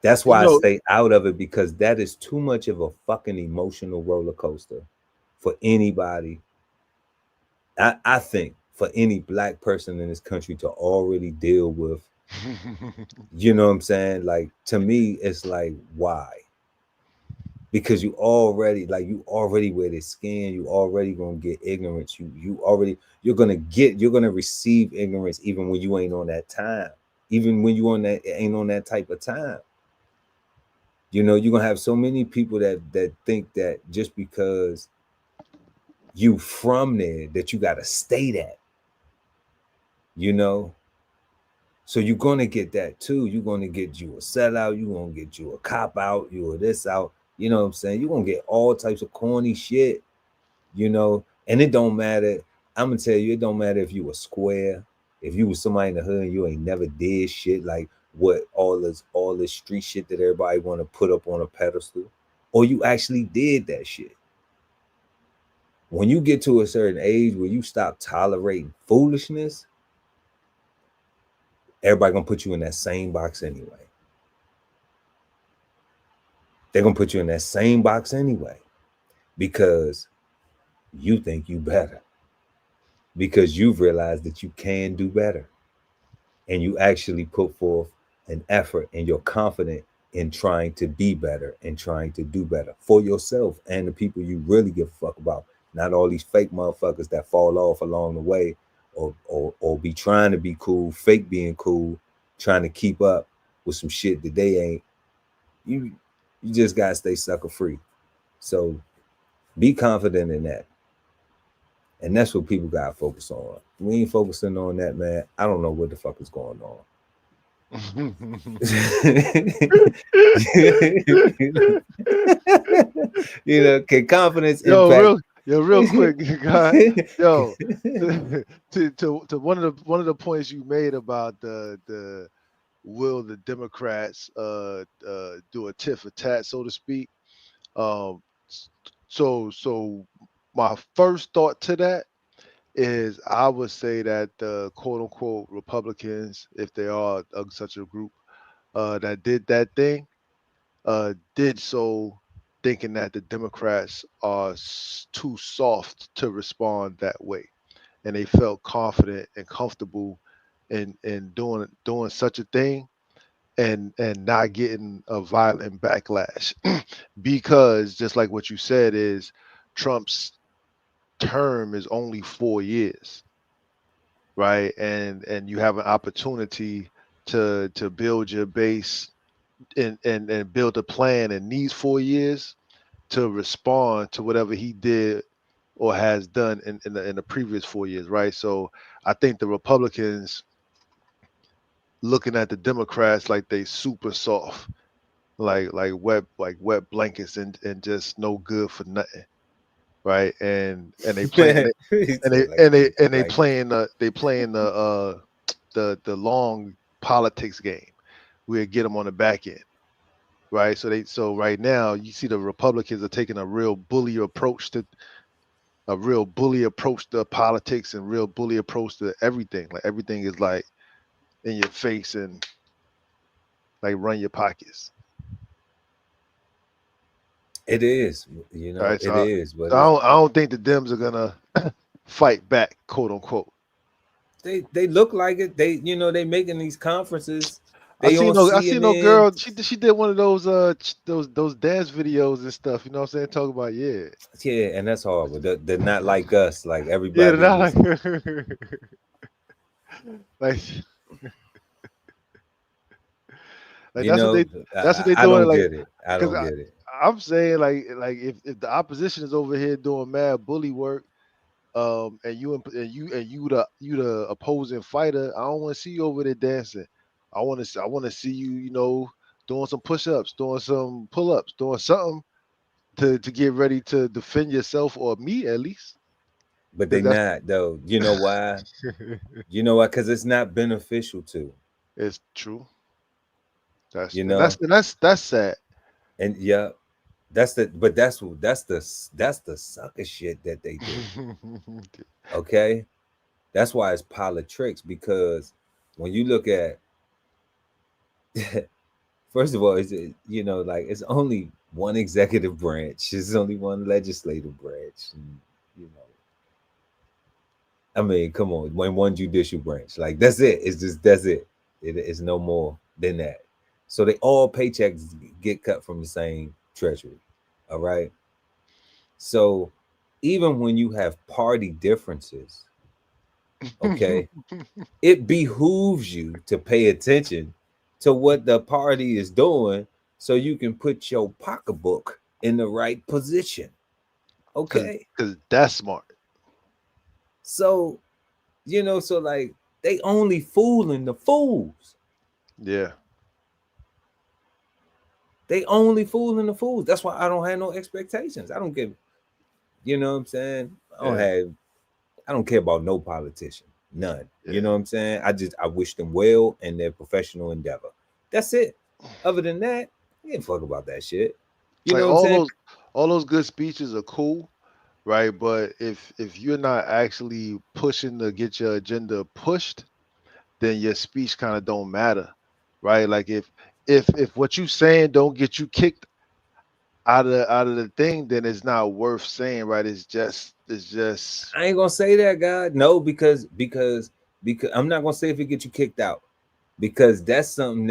That's why I stay out of it, because that is too much of a fucking emotional roller coaster for anybody. I think for any black person in this country to already deal with. You know what I'm saying? Like, to me, it's like, why? Because you already wear this skin. You already gonna get ignorance. You're gonna receive ignorance even when you ain't on that time. Even when you ain't on that type of time. You know, you're gonna have so many people that think that just because you from there that you gotta stay that. You know. So you're gonna get that too. You're gonna get you a sellout. You're gonna get you a cop out. You a this out. You know what I'm saying? You're going to get all types of corny shit, you know, and it don't matter. I'm going to tell you, it don't matter if you were square, if you was somebody in the hood and you ain't never did shit like what all this street shit that everybody want to put up on a pedestal, or you actually did that shit. When you get to a certain age where you stop tolerating foolishness, everybody going to put you in that same box anyway. They're going to put you in that same box anyway, because you think you better, because you've realized that you can do better, and you actually put forth an effort and you're confident in trying to be better and trying to do better for yourself and the people you really give a fuck about. Not all these fake motherfuckers that fall off along the way, or be trying to be cool, fake being cool, trying to keep up with some shit that they ain't. You just gotta stay sucker free. So be confident in that. And that's what people gotta focus on. We ain't focusing on that, man. I don't know what the fuck is going on. You know, can confidence impact? Real quick, God. Yo, to one of the points you made about the will the Democrats do a tit for tat, so to speak. So my first thought to that is I would say that the quote unquote Republicans, if they are such a group that did that thing, did so thinking that the Democrats are too soft to respond that way, and they felt confident and comfortable in doing such a thing, and not getting a violent backlash. Because just like what you said, is Trump's term is only 4 years, right? And you have an opportunity to build your base and build a plan in these 4 years to respond to whatever he did or has done in the previous 4 years, right? So I think the Republicans looking at the Democrats like they super soft, like wet blankets and just no good for nothing, right? And they playing they playing the long politics game. We'll get them on the back end, right? So right now you see the Republicans are taking a real bully approach to politics and real bully approach to everything. Like everything is like in your face and like run your pockets. It is, All right, it is, but so I don't think the Dems are gonna fight back, quote unquote. they look like it. They they making these conferences. I They seen on no I seen no CNN. girl. She did one of those those dance videos and stuff. You know what I'm saying? Talk about Yeah, and that's horrible. They're not like us. Like yeah, everybody not was. like like You that's what know, that's what they I doing. don't Like get it. I because don't get it. I'm saying like if the opposition is over here doing mad bully work, and you the opposing fighter, I don't want to see you over there dancing. I want to see you, doing some push-ups, doing some pull-ups, doing something to get ready to defend yourself or me at least. But they Because that's not though. You know why? You know why? Because it's not beneficial to. it's true. That's You and that's know, and that's sad. and yeah, that's the sucker shit that they do. Okay, that's why it's politics because when you look at first of all, like it's only one executive branch, it's only one legislative branch, and, you know, I mean, come on, one judicial branch, like that's it. It's just that's it. It is no more than that. So they all paychecks get cut from the same treasury. All right. So even when you have party differences, okay, it behooves you to pay attention to what the party is doing so you can put your pocketbook in the right position. Cause, Okay. cause that's smart. So, so like they only fooling the fools. Yeah. They only fooling the fools. That's why I don't have no expectations. I don't give, you know what I'm saying? Yeah. I don't care about no politician. None. You Yeah. know what I'm saying? I wish them well in their professional endeavor. That's it. Other than that, I ain't fuck about that shit. You Like know what I'm saying? all those good speeches are cool, right? But if you're not actually pushing to get your agenda pushed, then your speech kind of don't matter, right? Like if what you saying don't get you kicked out of the thing, then it's not worth saying, right? It's just I ain't gonna say that, God. No, because I'm not gonna say if it get you kicked out. Because that's something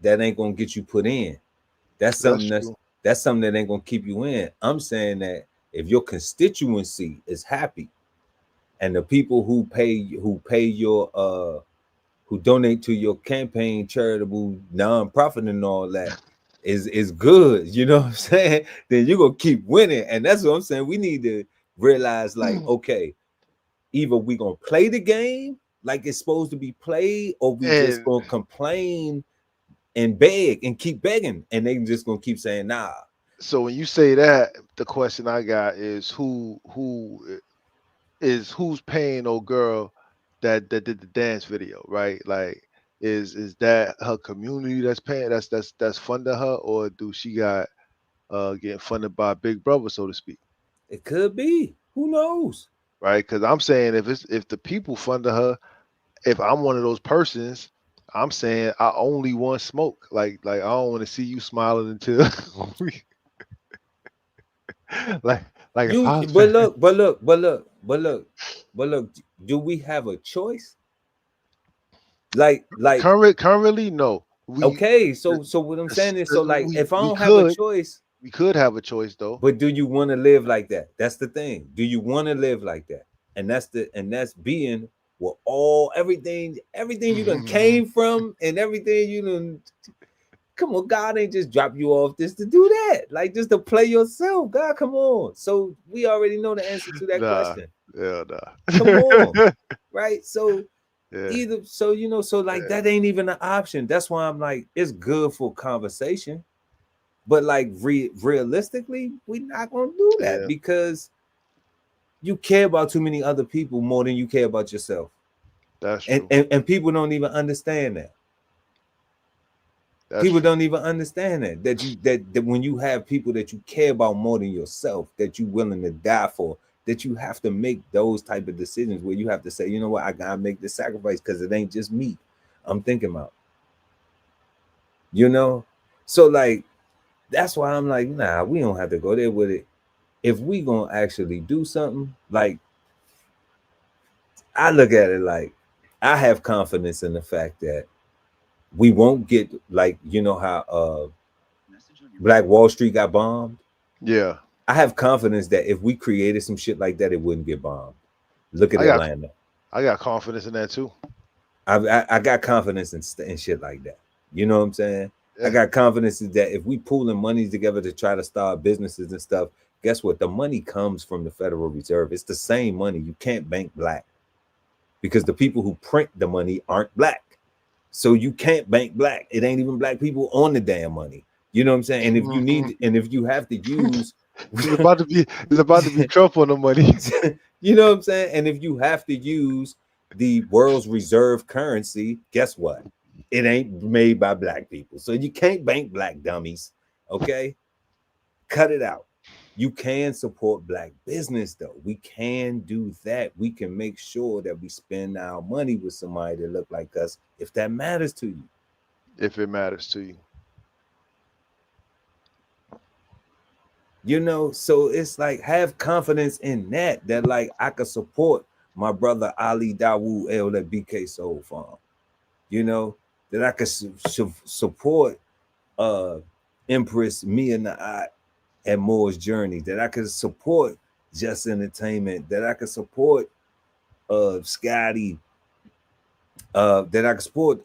that ain't gonna get you put in. That's that's something that's true. that's something that ain't gonna keep you in. I'm saying that if your constituency is happy and the people who pay your who donate to your campaign charitable nonprofit and all that is good, you know what I'm saying? Then you're gonna keep winning. And that's what I'm saying. We need to realize, like, okay, either we gonna play the game like it's supposed to be played, or we just And gonna complain and beg and keep begging, and they just gonna keep saying nah. so when you say that, the question I got is who's paying old girl that did the dance video, right? Like is that her community that's paying that's funding her, or do she got getting funded by Big Brother, so to speak? It could be. Who knows? Right? Because I'm saying if the people funding her, if I'm one of those persons, I'm saying I only want smoke. Like I don't want to see you smiling until like like if You I was but look, but look, but look, but look, but look, do we have a choice? Like currently no. okay, so what I'm saying is, so like if I We don't have a could choice, have a choice though. but do you want to live like that? That's the thing. Do you want to live like that? And that's being well, everything you done came from, and everything you done. Come on, God ain't just drop you off just to do that. Like just to play yourself. God, come on. So we already know the answer to that Nah, question. yeah, Come on. nah. Right? So Yeah, either so so like yeah, that ain't even an option. That's why I'm like, it's good for conversation. But like realistically, we're not gonna do that yeah. because you care about too many other people more than you care about yourself. That's And true. and, and people don't even understand that. People don't even understand that when you have people that you care about more than yourself, that you're willing to die for, that you have to make those type of decisions where you have to say, you know what, I gotta make this sacrifice because it ain't just me I'm thinking about. You know, so like that's why I'm like, nah, we don't have to go there with it. If we gonna actually do something, like I look at it like I have confidence in the fact that we won't get like, you know how Black Wall Street got bombed. Yeah, I have confidence that if we created some shit like that, it wouldn't get bombed. Look at Atlanta. I got confidence in that too. I got confidence in shit like that. You know what I'm saying? Yeah. I got confidence in that if we pooling monies together to try to start businesses and stuff, guess what? The money comes from the Federal Reserve. It's the same money. You can't bank black because the people who print the money aren't black. So you can't bank black. It ain't even black people on the damn money. You know what I'm saying? And if you need, and if you have to use, it's about to be Trump on the money. You know what I'm saying? And if you have to use the world's reserve currency, guess what? It ain't made by black people. So you can't bank black dummies. Okay? Cut it out. You can support black business though. We can do that. We can make sure that we spend our money with somebody that look like us if that matters to you. If it matters to you. You know, so it's like have confidence in that like I could support my brother Ali Dawood El at BK Soul Farm. You know, that I could support Empress Mia Naat at Moore's Journey, that I could support Just Entertainment, that I could support Scotty, that I could support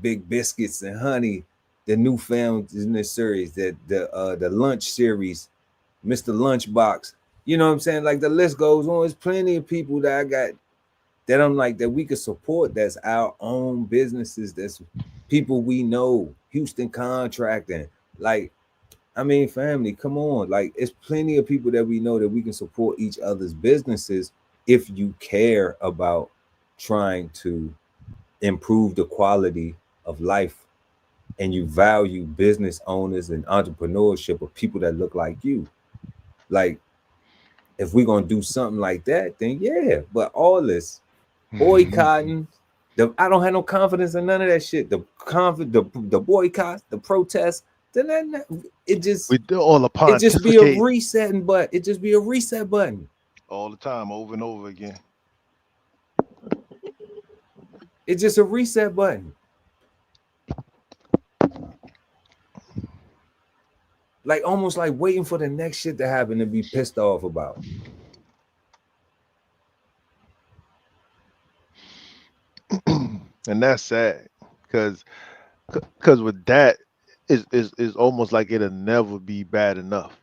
Big Biscuits and Honey, the new films in this series, that the lunch series, Mr. Lunchbox. You know what I'm saying? Like the list goes on. There's plenty of people that I got that I'm like that we could support. That's our own businesses. That's people we know. Houston Contracting. Like, I mean, family, come on. Like, it's plenty of people that we know that we can support each other's businesses if you care about trying to improve the quality of life and you value business owners and entrepreneurship of people that look like you. Like, if we're gonna do something like that, then yeah. But all this boycotting, I don't have no confidence in none of that shit. The boycotts, the protests, then it just we do all the it just be a resetting button. It just be a reset button all the time, over and over again. It's just a reset button. Like almost like waiting for the next shit to happen to be pissed off about. And that's sad because with that is almost like it'll never be bad enough,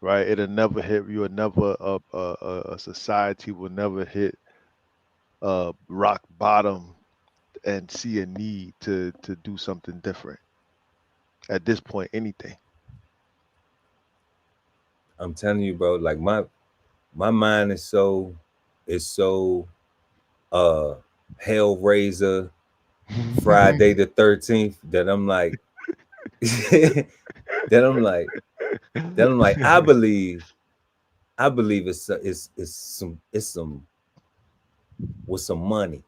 right? It'll never hit you. Never a society will never hit rock bottom and see a need to do something different. At this point, anything. I'm telling you, bro, like my mind is so Hellraiser Friday the 13th that I'm like I believe it's some with some money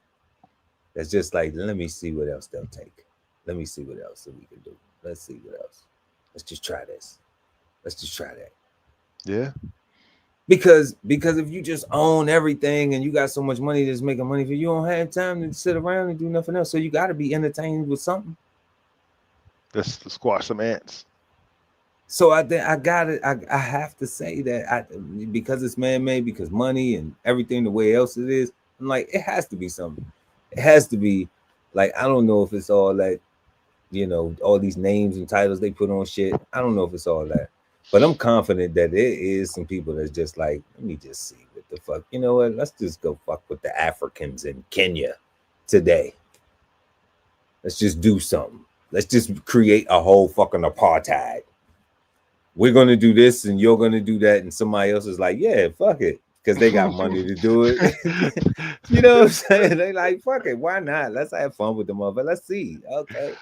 that's just like, let me see what else they'll take. Let me see what else that we can do. Let's see what else. Let's just try this. Let's just try that. Yeah. Because if you just own everything and you got so much money that's making money for you, don't have time to sit around and do nothing else. So you got to be entertained with something. Just to squash some ants. So I think I have to say that because it's man-made, because money and everything the way else it is, I'm like, it has to be something. It has to be like, I don't know if it's all that, you know, all these names and titles they put on shit. I don't know if it's all that. But I'm confident that there is some people that's just like, let me just see what the fuck. You know what? Let's just go fuck with the Africans in Kenya today. Let's just do something. Let's just create a whole fucking apartheid. We're going to do this and you're going to do that. And somebody else is like, yeah, fuck it. because they got money to do it. You know what I'm saying? They like, fuck it, why not? Let's have fun with the motherfucker. Let's see. Okay.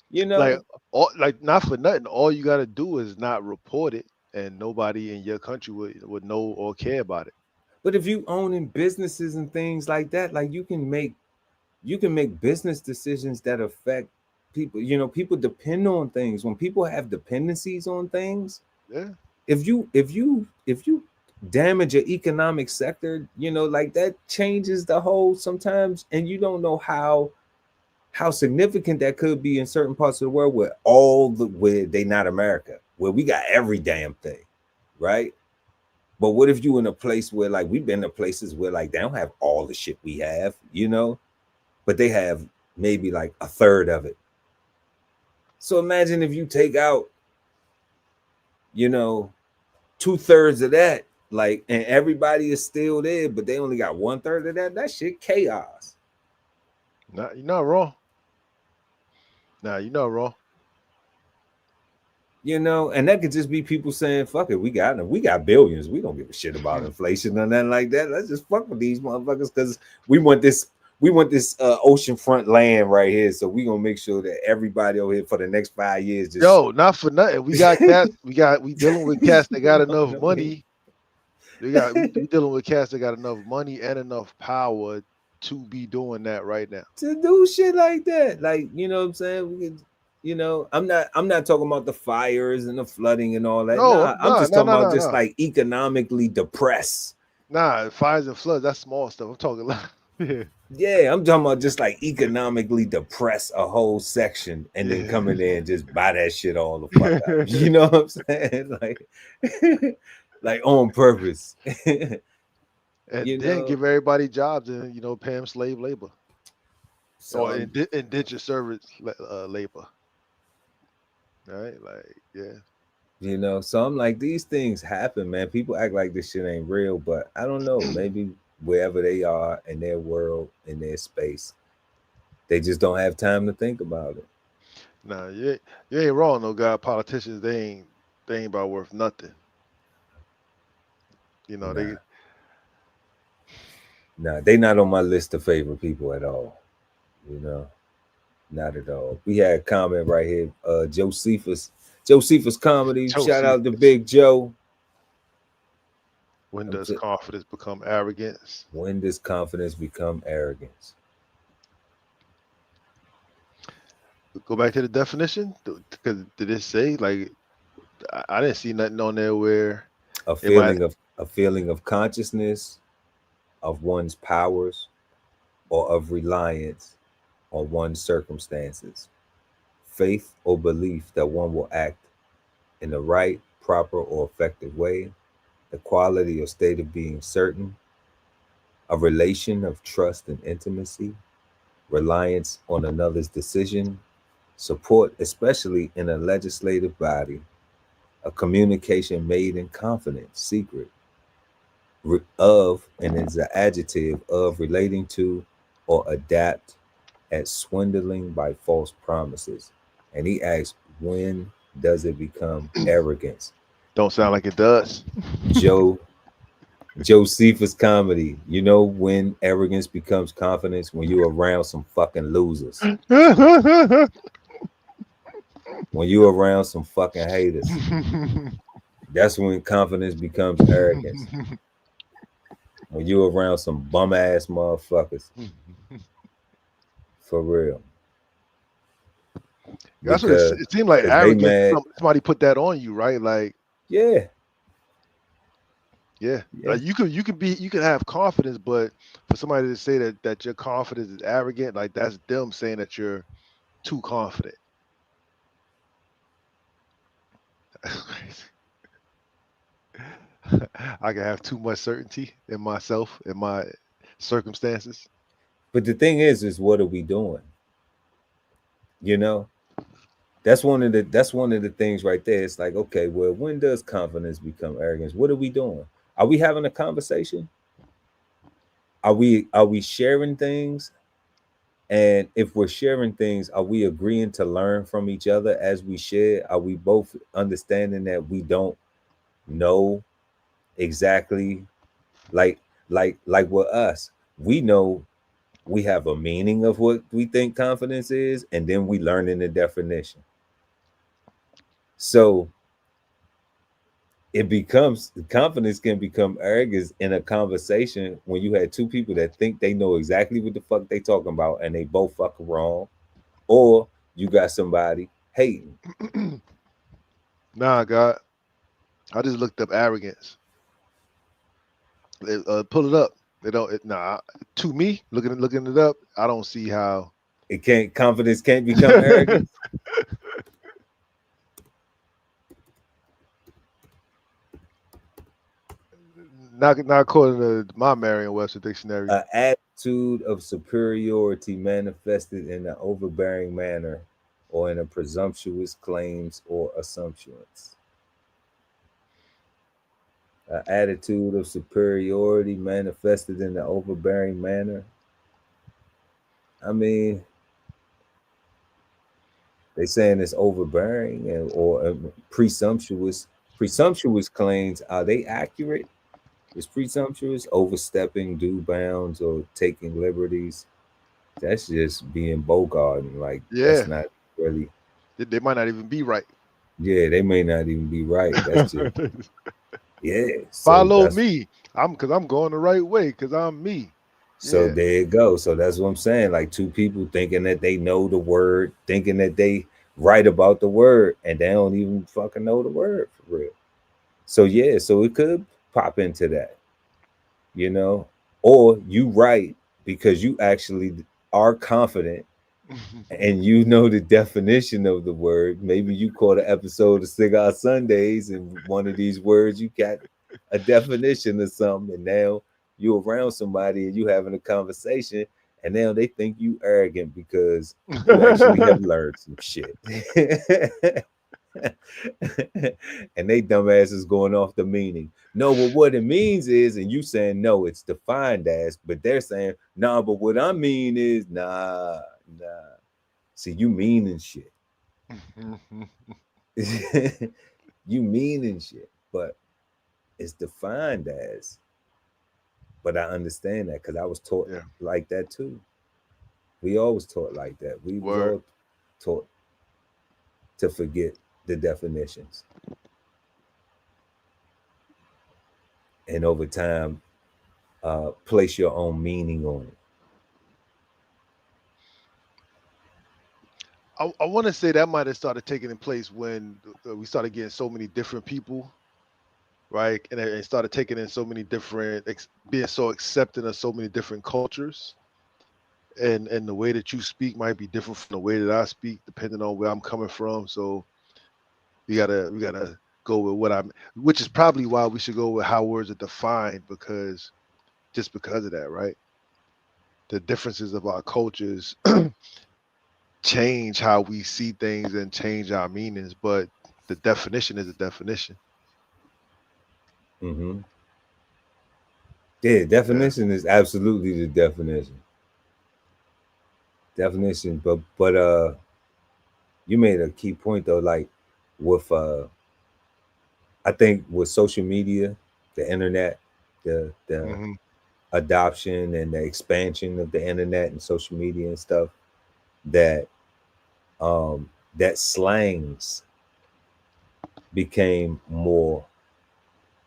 You Like, know, not for nothing. All you got to do is not report it, and nobody in your country would know or care about it. but if you owning businesses and things like that, like you can make business decisions that affect people. You know, people depend on things. When people have dependencies on things, Yeah. if you damage an economic sector, you know, like that changes the whole sometimes, and you don't know how significant that could be in certain parts of the world where they not America, where we got every damn thing, right? But what if you in a place where, like, we've been to places where, like, they don't have all the shit we have, you know, but they have maybe like a third of it. So imagine if you take out, you know, 2/3 of that, like, and everybody is still there, but they only got 1/3 of that. That shit chaos. You're not wrong. Nah, you're not wrong. You know, and that could just be people saying, fuck it, we got billions. We don't give a shit about inflation or nothing like that. Let's just fuck with these motherfuckers because we want this oceanfront land right here. So we gonna make sure that everybody over here for the next 5 years just Yo, not for nothing. We got cats. We dealing with cats that got enough money. We dealing with cats that got enough money and enough power to be doing that right now. to do shit like that. Like, you know what I'm saying? We could, you know, I'm not talking about the fires and the flooding and all that. I'm just talking about just like economically depressed. Nah, fires and floods, that's small stuff. I'm talking like Yeah, I'm talking about just like economically depress a whole section and then come in there and just buy that shit all the fuck up. You know what I'm saying? Like on purpose. and then give everybody jobs and, you know, pay them slave labor. So indentured service labor. All right, like, yeah. You know, so I'm like, these things happen, man. People act like this shit ain't real, but I don't know. Maybe wherever they are in their world, in their space, they just don't have time to think about it. Nah, you ain't wrong, though, God. Politicians, they ain't about worth nothing. You know, they not on my list of favorite people at all. You know, not at all. We had a comment right here, Josephus Comedy. Shout out to Big Joe. When does confidence become arrogance? When does confidence become arrogance? Go back to the definition, because did it say, like, I didn't see nothing on there where a feeling of consciousness of one's powers or of reliance on one's circumstances, faith or belief that one will act in the right, proper, or effective way, the quality or state of being certain, a relation of trust and intimacy, reliance on another's decision, support, especially in a legislative body, a communication made in confidence, secret, of, and is an adjective of, relating to, or adapt at swindling by false promises. And he asks, when does it become arrogance? Don't sound like it does. Josephus Comedy. You know when arrogance becomes confidence? When you're around some fucking losers. When you're around some fucking haters. That's when confidence becomes arrogance. When you're around some bum ass motherfuckers. For real. That's what it seemed like. Arrogance. Somebody put that on you, right? Like, yeah. Like you could have confidence, but for somebody to say that your confidence is arrogant, like, that's them saying that you're too confident. That's crazy. I can have too much certainty in myself, in my circumstances. But the thing is what are we doing? You know, that's one of the things right there. It's like, okay, well, when does confidence become arrogance? What are we doing? Are we having a conversation? Are we sharing things? And if we're sharing things, are we agreeing to learn from each other as we share? Are we both understanding that we don't know exactly Like like with us, we know we have a meaning of what we think confidence is, and then we learn in the definition. So it becomes confidence can become arrogance in a conversation when you had two people that think they know exactly what the fuck they talking about and they both fucking wrong, or you got somebody hating. Nah, God, I just looked up arrogance. Pull it up. They don't. Nah, to me, looking it up, I don't see how. It can't confidence can't become arrogance. Not according to my Merriam-Webster dictionary. An attitude of superiority manifested in an overbearing manner or in a presumptuous claims or assumptions. An attitude of superiority manifested in an overbearing manner. I mean, they saying it's overbearing or presumptuous. Presumptuous claims, are they accurate? Is presumptuous overstepping due bounds or taking liberties? That's just being bogarting. Like Yeah, that's not really. they might not even be right. Yeah, they may not even be right. That's just yeah. So Follow that's me. I'm going the right way because I'm me. so Yeah. there you go. So that's what I'm saying. Like two people thinking that they know the word, thinking that they right about the word, and they don't even fucking know the word for real. So yeah, so it could pop into that, you know, or you right because you actually are confident and you know the definition of the word. Maybe you caught an episode of Cigar Sundays, and one of these words you got a definition of something, and now you're around somebody and you having a conversation, and now they think you arrogant because you actually have learned some shit. And they dumbasses going off the meaning. No, but what it means is, and you saying no, it's defined as, but they're saying, nah, but what I mean is, nah. See, you meaning shit. You meaning shit, but it's defined as. But I understand that because I was taught Yeah. like that too. We always taught like that. We was Word. all taught to forget the definitions, and over time, place your own meaning on it. I want to say that might have started taking in place when we started getting so many different people, right? And it started taking in so many different, being so accepting of so many different cultures. And the way that you speak might be different from the way that I speak, depending on where I'm coming from. So we gotta go with what I'm, which is probably why we should go with how words are defined, because just because of that, right? The differences of our cultures change how we see things and change our meanings, but the definition is a definition. Mm-hmm. Yeah, Yeah. definition is absolutely the definition. Definition, but you made a key point though, like with I think with social media, the internet, the Hmm. adoption and the expansion of the internet and social media and stuff, that um that slangs became more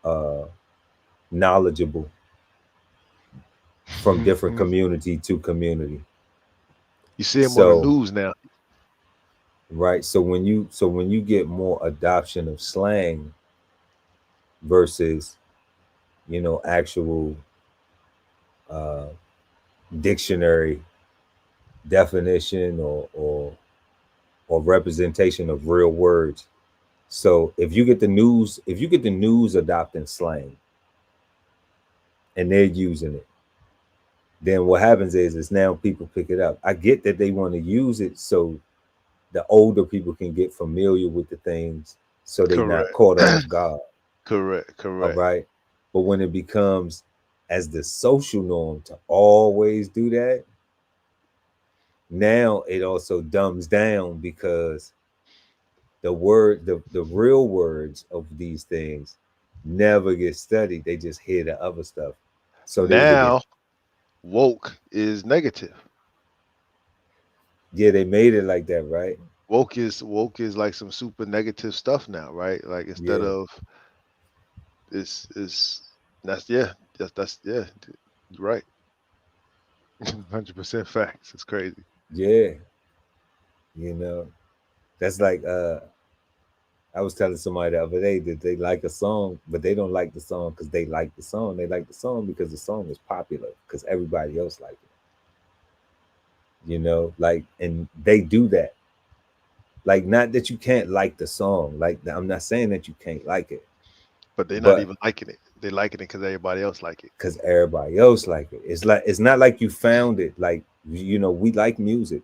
uh knowledgeable from different community to community. You see them on the So news now. right, so when you get more adoption of slang versus actual uh dictionary definition or representation of real words. So if you get the news adopting slang and they're using it, then what happens is now people pick it up. I get that they want to use it so the older people can get familiar with the things so they not Correct. caught off guard. Correct. All Correct. right. But when it becomes as the social norm to always do that, now it also dumbs down because the real words of these things never get studied. They just hear the other stuff. So Now woke is negative. yeah, they made it like that, right? Woke is like some super negative stuff now, right? Like instead Yeah, of is that's yeah, that's yeah, you're right. 100% facts. It's crazy. yeah. You know, that's like I was telling somebody the other day that they like a song, but they don't like the song because they like the song. They like the song because the song is popular because everybody else like it. Like, and they do that. Like, not that you can't like the song. Like, I'm not saying that you can't like it, But they're not but even liking it. They liking it because everybody else like it. because everybody else like it. It's not like you found it. Like, we like music.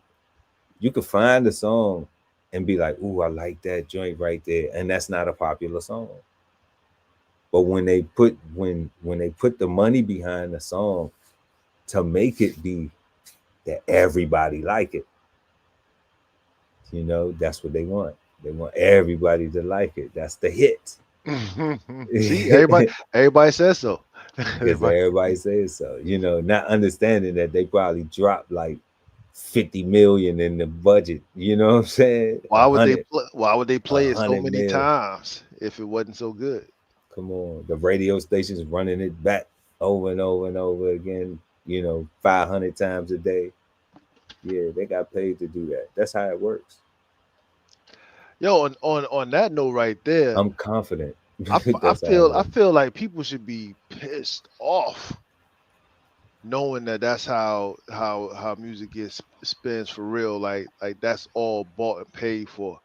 You could find a song and be like, "Ooh, I like that joint right there," and that's not a popular song. But when they put the money behind the song to make it be that everybody like it, that's what they want. They want everybody to like it. That's the hit. See, everybody says so. Because Everybody, everybody says so. Not understanding that they probably dropped like 50 million in the budget. You know what I'm saying? why would they A play it so hundred many mil. times if it wasn't so good? Come on. The radio stations running it back over and over and over again, 500 times a day. Yeah, they got paid to do that. That's how it works. Yo, on that note right there, I'm confident. I That's how it feel I works. feel like people should be pissed off knowing that that's how music gets spins for real. Like that's all bought and paid for,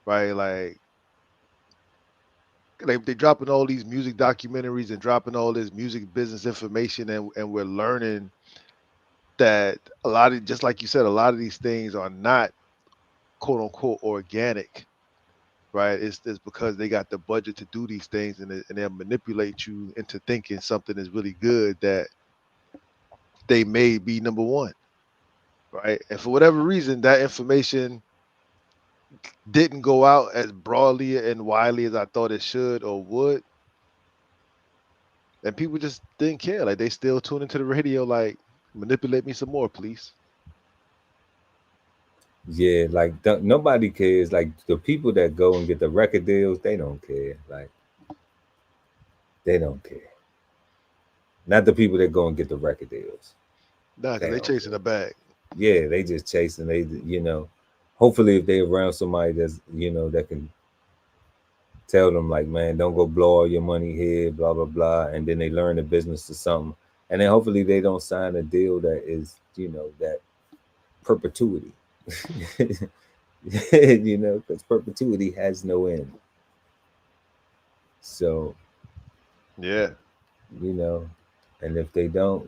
right? Like they dropping all these music documentaries and dropping all this music business information, and we're learning that a lot of, just like you said, a lot of these things are not quote unquote organic, right? It's because they got the budget to do these things, and they'll manipulate you into thinking something is really good that they may be number one, right? And for whatever reason, that information didn't go out as broadly and widely as I thought it should or would, and people just didn't care. Like they still tune into the radio, like manipulate me some more, please. Yeah, like nobody cares. Like the people that go and get the record deals, they don't care. Like they don't care. Not the people that go and get the record deals. Nah, because They they don't chasing care. the bag. Yeah, they just chasing. Hopefully if they around somebody that's that can tell them like, man, don't go blow all your money here, blah blah blah, and then they learn the business or something, and then hopefully they don't sign a deal that is that perpetuity. Because perpetuity has no end. So Yeah. you know, and if they don't,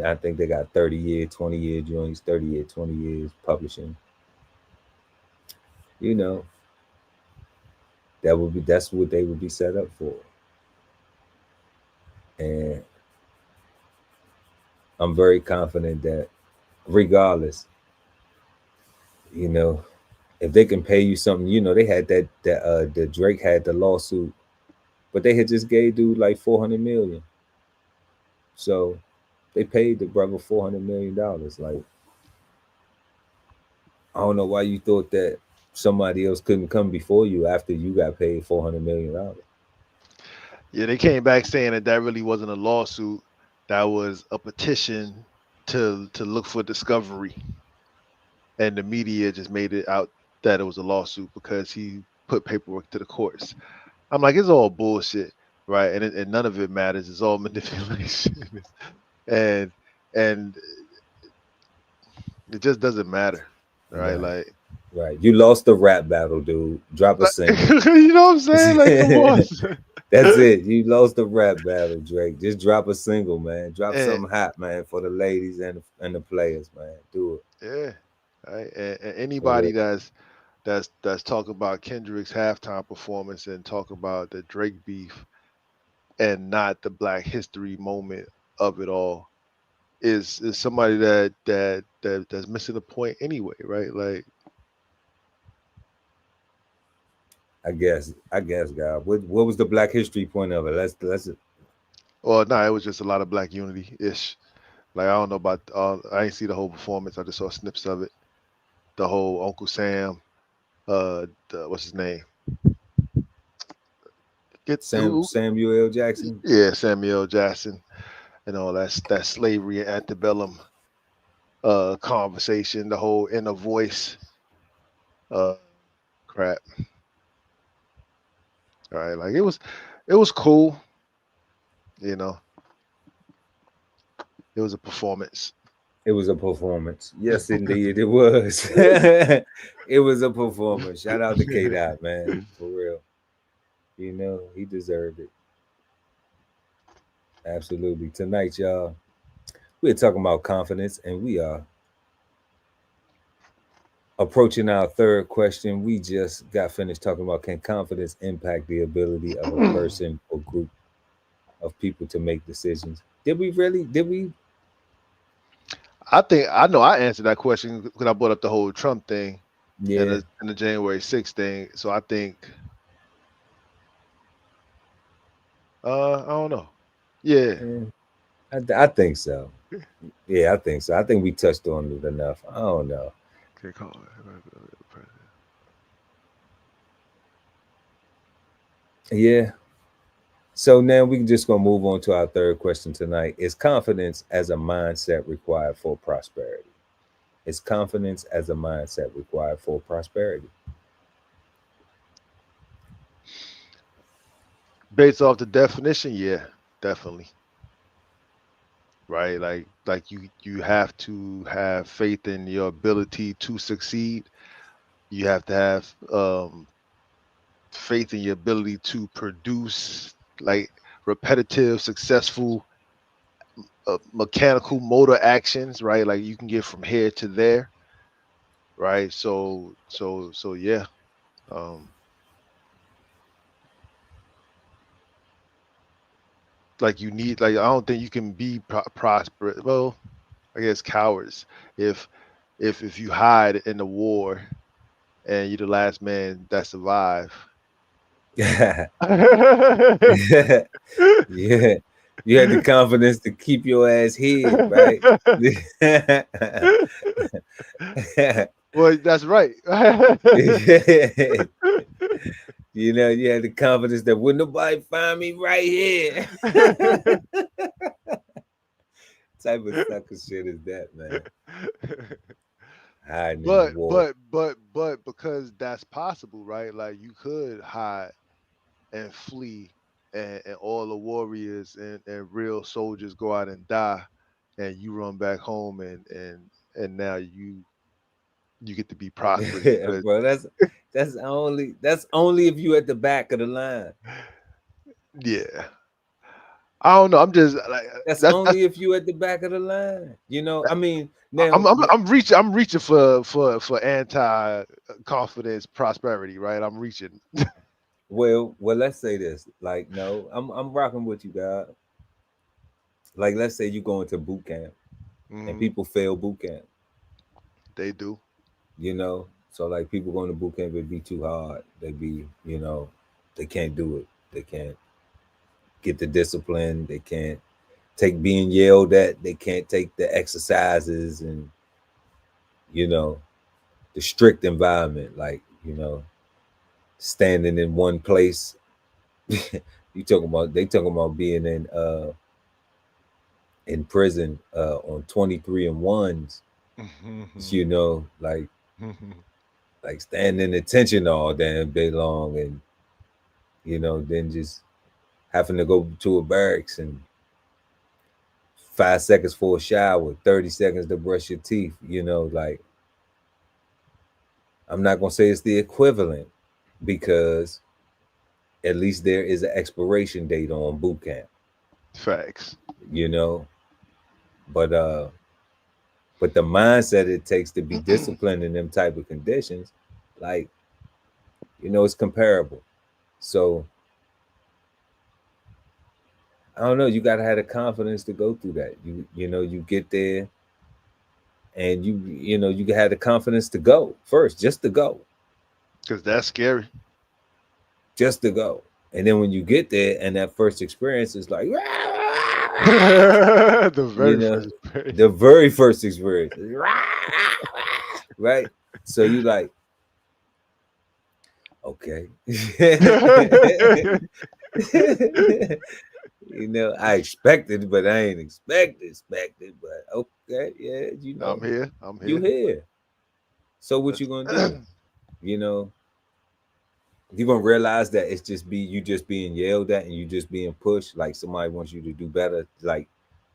I think they got 30-year, 20-year joints, 30-year, 20 years publishing. You know, that's what they would be set up for. And I'm very confident that regardless, you know, if they can pay you something, they had that the Drake had the lawsuit, but they had just gave dude like 400 million. So they paid the brother $400 million. Like, I don't know why you thought that somebody else couldn't come before you after you got paid $400 million. Yeah, they came back saying that that really wasn't a lawsuit. That was a petition to look for discovery, and the media just made it out that it was a lawsuit because he put paperwork to the courts. I'm like, it's all bullshit, right? And none of it matters. It's all manipulation, and and it just doesn't matter, right? Right, Like, right. You lost the rap battle, dude. Drop a single. you know what I'm saying? Like, come on. That's it. You lost the rap battle, Drake. Just drop a single, man. Drop And something hot, man, for the ladies and the players, man. Do it yeah, right. And for anybody real. that's talking about Kendrick's halftime performance and talk about the Drake beef and not the Black History moment of it all is somebody that's missing the point anyway, right? Like, I guess, God. What was the Black History point of it? Let's Or no, it was just a lot of Black Unity ish. Like I don't know about I ain't see the whole performance. I just saw snips of it. The whole Uncle Sam, what's his name? Get who? Samuel L. Jackson. Yeah, Samuel Jackson, and all that slavery and antebellum conversation. The whole inner voice uh crap. All right, like it was cool. You know, it was a performance. It was a performance. Yes, indeed, it was. It was a performance. Shout out to K Dot, man, for real. You know, he deserved it. Absolutely. Tonight, y'all, we're talking about confidence, and we are approaching our third question. We just got finished talking about, can confidence impact the ability of a person or group of people to make decisions? Did we really? Did we? I think I know I answered that question because I brought up the whole Trump thing Yeah. and the January 6th thing. So I think I don't know. Yeah. I think so. Yeah, I think so. I think we touched on it enough. I don't know. Okay, call Yeah. So now we can just gonna move on to our third question tonight. Is confidence as a mindset required for prosperity? Is confidence as a mindset required for prosperity? Based off the definition, yeah, definitely. Right? Like you have to have faith in your ability to succeed. You have to have faith in your ability to produce like repetitive, successful mechanical motor actions, right? Like you can get from here to there, right? So yeah. Um like you need like I don't think you can be prosperous. Well, I guess cowards if if you hide in the war and you're the last man that survive. Yeah. Yeah. You had the confidence to keep your ass hid, right? Well, that's right. You know, you had the confidence that would nobody find me right here. Type of sucker shit is that, man? Hiding in the war. But because that's possible, right? Like you could hide and flee, and all the warriors and real soldiers go out and die, and you run back home, and now you get to be prosperous because Bro, that's only if you at the back of the line. yeah. I don't know. I'm just like That's that's only if you at the back of the line. You know, I mean, now I'm reaching for anti confidence prosperity, right? I'm reaching. well, let's say this. Like, no, I'm rocking with you, God. Like, let's say you go into boot camp and Mhm. people fail boot camp, They do. you know. So like people going to boot camp, it'd be too hard. They'd be, you know, they can't do it. They can't get the discipline. They can't take being yelled at. They can't take the exercises and, you know, the strict environment. Like, you know, standing in one place. They talking about being in prison on 23 and ones, you know, like standing in attention all damn day long, and you know, then just having to go to a barracks and 5 seconds for a shower, 30 seconds to brush your teeth, you know, like I'm not gonna say it's the equivalent because at least there is an expiration date on boot camp, Facts. you know. But the mindset it takes to be disciplined in them type of conditions, like, you know, it's comparable. So I don't know, you gotta have the confidence to go through that. You know, you get there and you know, you have the confidence to go first, just to go. Because that's scary. Just to go. And then when you get there and that first experience is like, The You very know, first experience. the very first experience, right? So you like, okay. You know, I expected, but I ain't expected. But okay, yeah, you I'm know, here. I'm you here. here. So what you gonna do? You know, you're gonna realize that it's just you just being yelled at and you just being pushed. Like somebody wants you to do better. Like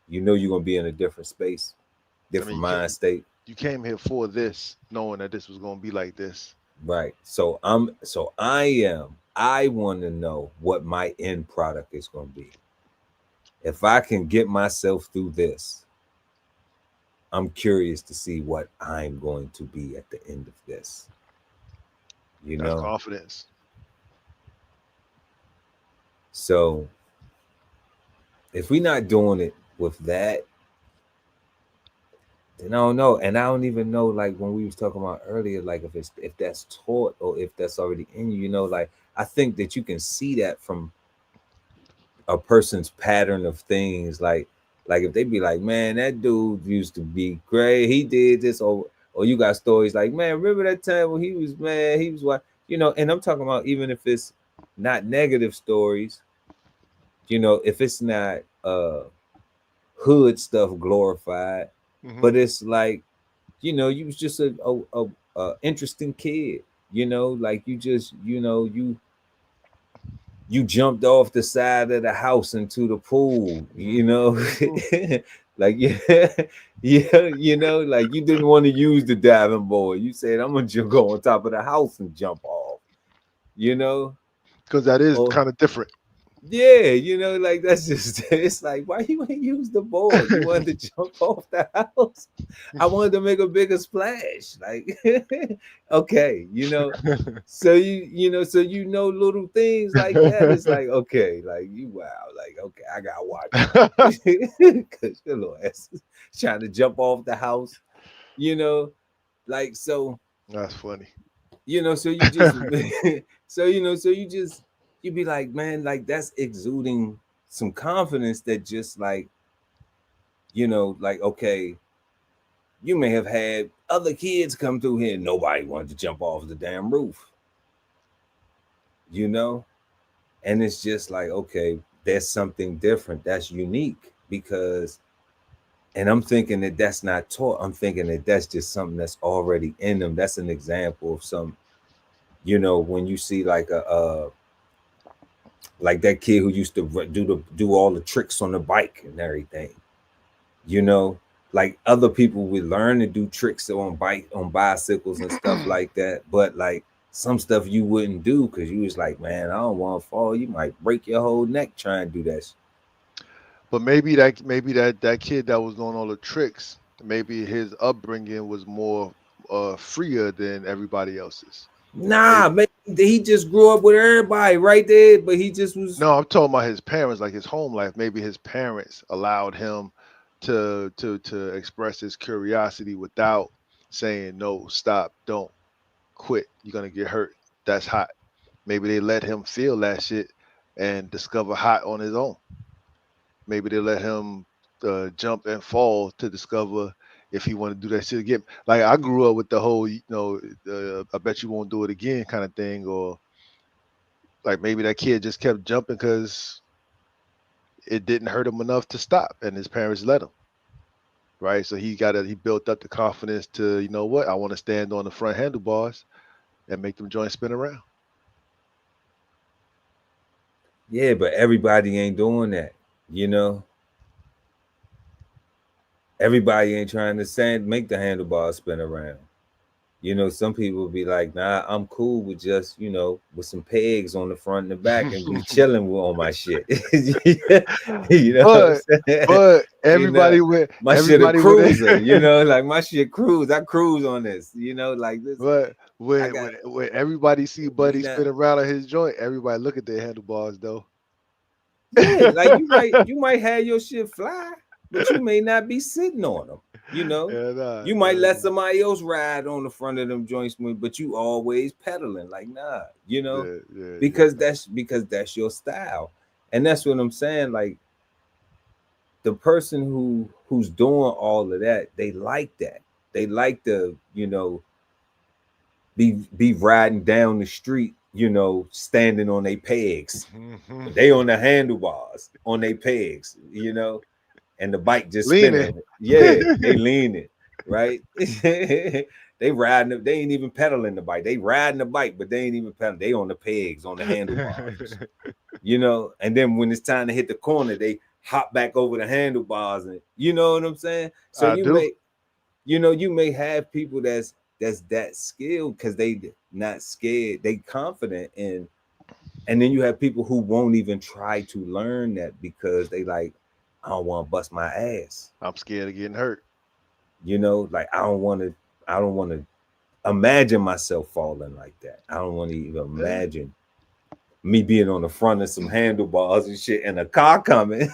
you know you're gonna be in a different space, I mean, different mind state. you came here for this, knowing that this was going to be like this. Right. I want to know what my end product is gonna be. If I can get myself through this, I'm curious to see what I'm going to be at the end of this. You That's know? confidence. So if we're not doing it with that, then I don't know. And I don't even know, like when we was talking about earlier, like if that's taught or if that's already in you, you know, like I think that you can see that from a person's pattern of things. Like if they be like, man, that dude used to be great, he did this, or you got stories like, man, remember that time when he was mad, he was what, you know. And I'm talking about even if it's not negative stories, you know, if it's not hood stuff glorified, Hmm. but it's like, you know, you was just a interesting kid, you know, like you just, you know, you jumped off the side of the house into the pool, you know. Like yeah, yeah, you know, like you didn't want to use the diving board, you said I'm gonna just go on top of the house and jump off, you know. Because that is Or kind of different. yeah, you know, like that's just it's like, why you ain't use the board? You wanted to jump off the house. I wanted to make a bigger splash. Like, okay, you know. So so you know little things like that. It's like, okay, like you wow, like okay, I gotta watch out. Cause your little ass is trying to jump off the house, you know, like so, That's funny. you know, so you just so you know, so you be like, man, like that's exuding some confidence that just like, you know, like okay, you may have had other kids come through here, nobody wanted to jump off the damn roof, you know. And it's just like, okay, there's something different that's unique because, and I'm thinking that that's not taught, I'm thinking that that's just something that's already in them. That's an example of some, you know, when you see like a like that kid who used to do all the tricks on the bike and everything, you know, like other people would learn to do tricks on bicycles and stuff like that, but like some stuff you wouldn't do because you was like, man, I don't want to fall, you might break your whole neck trying to do that. But maybe that kid that was doing all the tricks, maybe his upbringing was more freer than everybody else's. Nah, Maybe man, he just grew up with everybody right there, but he just was. no, I'm talking about his parents, like his home life. Maybe his parents allowed him to express his curiosity without saying no, stop, don't quit. You're gonna get hurt. That's hot. Maybe they let him feel that shit and discover hot on his own. Maybe they let him jump and fall to discover if he want to do that shit again. Like I grew up with the whole, I bet you won't do it again kind of thing, or like maybe that kid just kept jumping because it didn't hurt him enough to stop, and his parents let him. Right, so he built up the confidence to, you know what, I want to stand on the front handlebars and make them joints spin around. Yeah, but everybody ain't doing that, you know. Everybody ain't trying to make the handlebars spin around. You know, some people be like, nah, I'm cool with just, you know, with some pegs on the front and the back and be chilling with on my shit. You know what I'm but saying? but You know, my shit a everybody with cruiser, you it. know, like my shit cruise. I cruise on this, you know, like this. But I when got when when everybody see we Buddy not spin around on his joint, everybody look at their handlebars though. yeah, like you might have your shit fly, but you may not be sitting on them. You know, Yeah, nah, you might yeah, let somebody else ride on the front of them joints, but you always pedaling. Like nah, you know, yeah, yeah, yeah. because that's your style, and that's what I'm saying. Like the person who's doing all of that, they like that. They like to, be riding down the street, standing on their pegs. They on the handlebars, on their pegs, and the bike just Leaning. spinning. Yeah, they leaning, right? They riding it, they ain't even pedaling the bike. They riding the bike, but they ain't even pedaling. They on the pegs, on the handlebars. And then when it's time to hit the corner, they hop back over the handlebars, and you know what I'm saying? So I do. you may have people that's that skilled because they not scared, they confident in. And then you have people who won't even try to learn that because they like, I don't want to bust my ass. I'm scared of getting hurt. Like I don't want to imagine myself falling like that. I don't want to even Yeah. imagine me being on the front of some handlebars and shit and a car coming.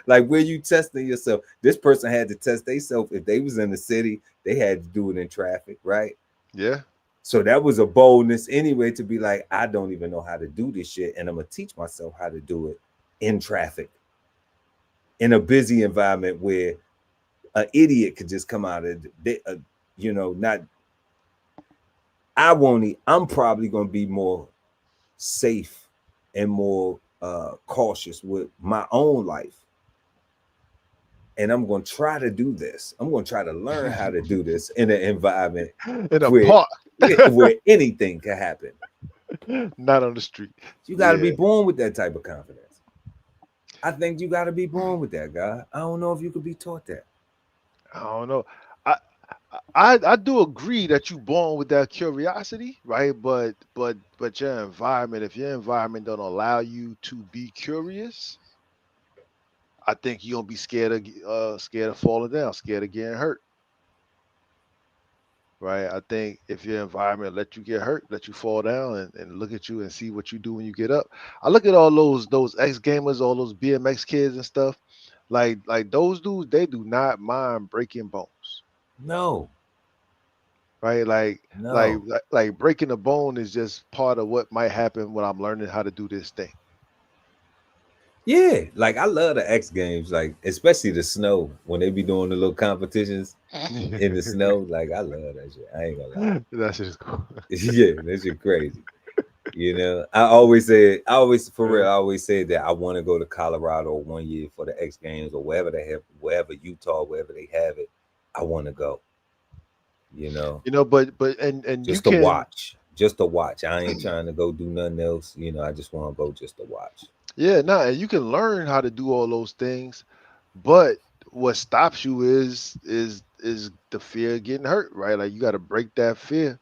Like, where you testing yourself? This person had to test themselves. If they was in the city, they had to do it in traffic, right? Yeah. So that was a boldness anyway, to be like, I don't even know how to do this shit, and I'm gonna teach myself how to do it in traffic, in a busy environment where an idiot could just come out of not. I won't. I'm probably gonna be more safe and more cautious with my own life, and I'm gonna try to do this. I'm gonna try to learn how to do this in an environment In a where park. where anything can happen. Not on the street. You got to be Yeah. born with that type of confidence. I think you got to be born with that, guy. I don't know if you could be taught that. I don't know. I I do agree that you born with that curiosity, right? But your environment, if your environment don't allow you to be curious, I think you're gonna be scared of falling down, scared of getting hurt, right? I think if your environment let you get hurt, let you fall down and look at you and see what you do when you get up. I look at all those ex gamers, all those BMX kids and stuff, like those dudes, they do not mind breaking bones, No, right? no. Like breaking a bone is just part of what might happen when I'm learning how to do this thing. Yeah, like I love the X Games, like especially the snow when they be doing the little competitions in the snow. Like I love that shit. I ain't gonna lie. That's just cool. Yeah, that shit crazy. I always for real, Yeah. I always say that I want to go to Colorado 1 year for the X Games or wherever they have, wherever Utah, wherever they have it. I want to go. You know, But and you just to can. watch, just to watch. I ain't trying to go do nothing else. I just want to go just to watch. Yeah, no, and you can learn how to do all those things, but what stops you is the fear of getting hurt, right? Like you got to break that fear,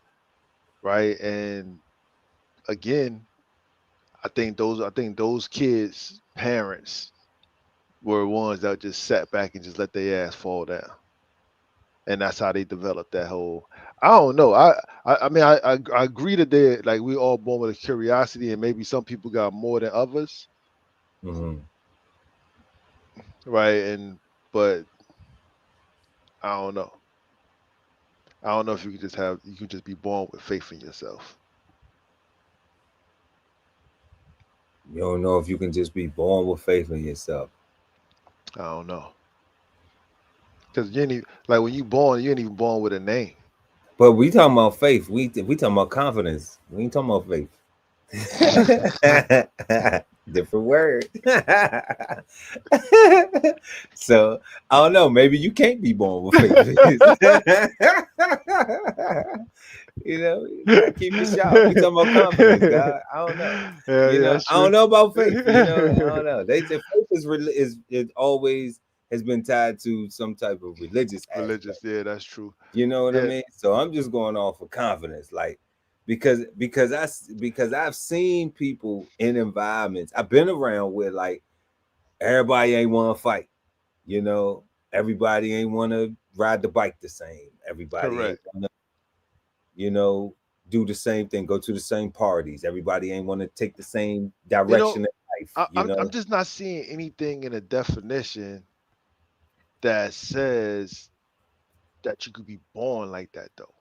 right? And again, I think those kids' parents were ones that just sat back and just let their ass fall down, and that's how they developed that whole. I don't know. I agree that they like we all born with a curiosity, and maybe some people got more than others, Hmm. right? And but I don't know. I don't know if you can just be born with faith in yourself. You don't know if you can just be born with faith in yourself. I don't know. Because you ain't even, like when you born, you ain't even born with a name. But we talking about faith. We talking about confidence. We ain't talking about faith. Different word. So I don't know. Maybe you can't be born with faith. You gotta keep it sharp. We talking about confidence, God. I don't know. Yeah, that's I don't true. know about faith. I don't know. They say faith is always has been tied to some type of religious aspect. Religious, yeah, that's true. You know what I Yeah, mean? So I'm just going off of confidence, like because I've seen people in environments. I've been around where like everybody ain't want to fight. You know, everybody ain't want to ride the bike the same. Everybody ain't correct. want to, you know, do the same thing, go to the same parties. Everybody ain't want to take the same You know, direction in life. I'm just not seeing anything in a definition that says that you could be born like that though.